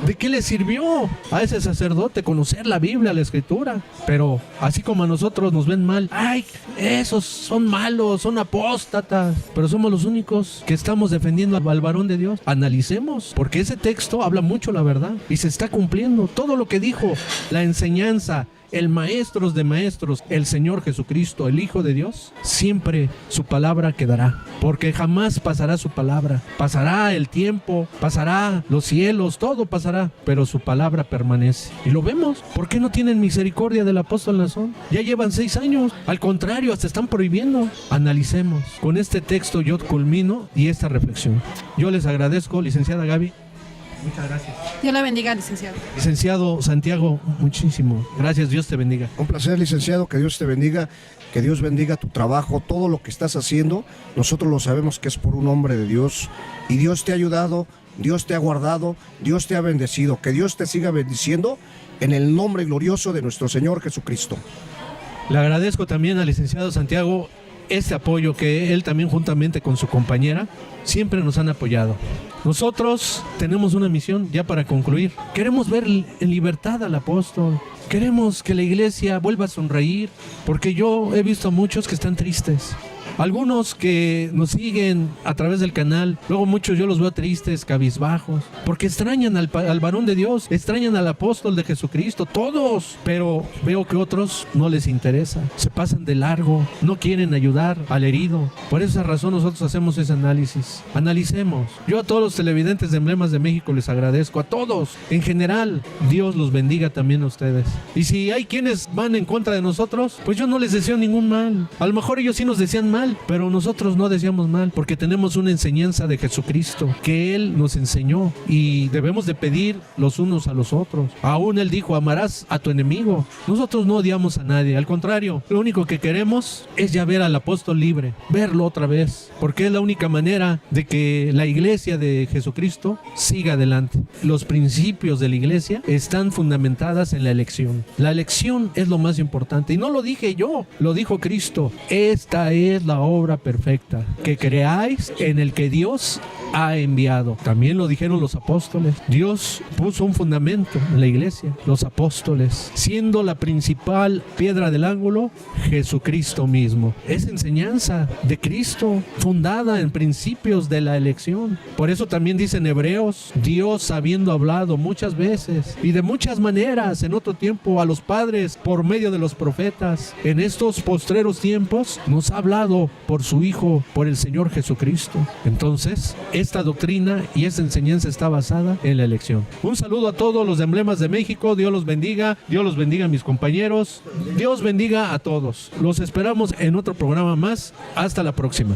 ¿De qué le sirvió a ese sacerdote conocer la Biblia, la escritura? Pero así como a nosotros nos ven mal: ay, esos son malos, son apóstatas, pero somos los únicos que estamos defendiendo al varón de Dios. Analicemos, porque ese texto habla mucho la verdad y se está cumpliendo todo lo que dijo la enseñanza, el maestro de maestros, el Señor Jesucristo, el Hijo de Dios, siempre su palabra quedará, porque jamás pasará su palabra. Pasará el tiempo, pasará los cielos, todo pasará, pero su palabra permanece. Y lo vemos. ¿Por qué no tienen misericordia del apóstol Nazón? Ya llevan 6 años. Al contrario, hasta están prohibiendo. Analicemos. Con este texto yo culmino y esta reflexión. Yo les agradezco, licenciada Gaby. Muchas gracias. Dios la bendiga, licenciado. Licenciado Santiago, muchísimo. Gracias, Dios te bendiga. Un placer, licenciado, que Dios te bendiga, que Dios bendiga tu trabajo, todo lo que estás haciendo. Nosotros lo sabemos que es por un hombre de Dios y Dios te ha ayudado, Dios te ha guardado, Dios te ha bendecido. Que Dios te siga bendiciendo en el nombre glorioso de nuestro Señor Jesucristo. Le agradezco también al licenciado Santiago este apoyo que él también juntamente con su compañera siempre nos han apoyado. Nosotros tenemos una misión ya para concluir. Queremos ver en libertad al apóstol. Queremos que la iglesia vuelva a sonreír, porque yo he visto a muchos que están tristes. Algunos que nos siguen a través del canal, luego muchos yo los veo tristes, cabizbajos, porque extrañan al varón de Dios, extrañan al apóstol de Jesucristo, todos. Pero veo que otros no les interesa, se pasan de largo, no quieren ayudar al herido. Por esa razón nosotros hacemos ese análisis. Analicemos. Yo a todos los televidentes de Emblemas de México les agradezco, a todos, en general. Dios los bendiga también a ustedes. Y si hay quienes van en contra de nosotros, pues yo no les deseo ningún mal. A lo mejor ellos sí nos desean mal, pero nosotros no deseamos mal, porque tenemos una enseñanza de Jesucristo que Él nos enseñó y debemos de pedir los unos a los otros. Aún Él dijo, amarás a tu enemigo. Nosotros no odiamos a nadie, al contrario, lo único que queremos es ya ver al apóstol libre, verlo otra vez, porque es la única manera de que la iglesia de Jesucristo siga adelante. Los principios de la iglesia están fundamentadas en la elección. La elección es lo más importante, y no lo dije yo, lo dijo Cristo. Esta es la obra perfecta, que creáis en el que Dios ha enviado. También lo dijeron los apóstoles. Dios puso un fundamento en la iglesia, los apóstoles, siendo la principal piedra del ángulo Jesucristo mismo. Es enseñanza de Cristo, fundada en principios de la elección. Por eso también dicen Hebreos, Dios habiendo hablado muchas veces y de muchas maneras en otro tiempo a los padres por medio de los profetas, en estos postreros tiempos nos ha hablado por su Hijo, por el Señor Jesucristo. Entonces, esta doctrina y esta enseñanza está basada en la elección. Un saludo a todos los de Emblemas de México. Dios los bendiga a mis compañeros. Dios bendiga a todos. Los esperamos en otro programa más. Hasta la próxima.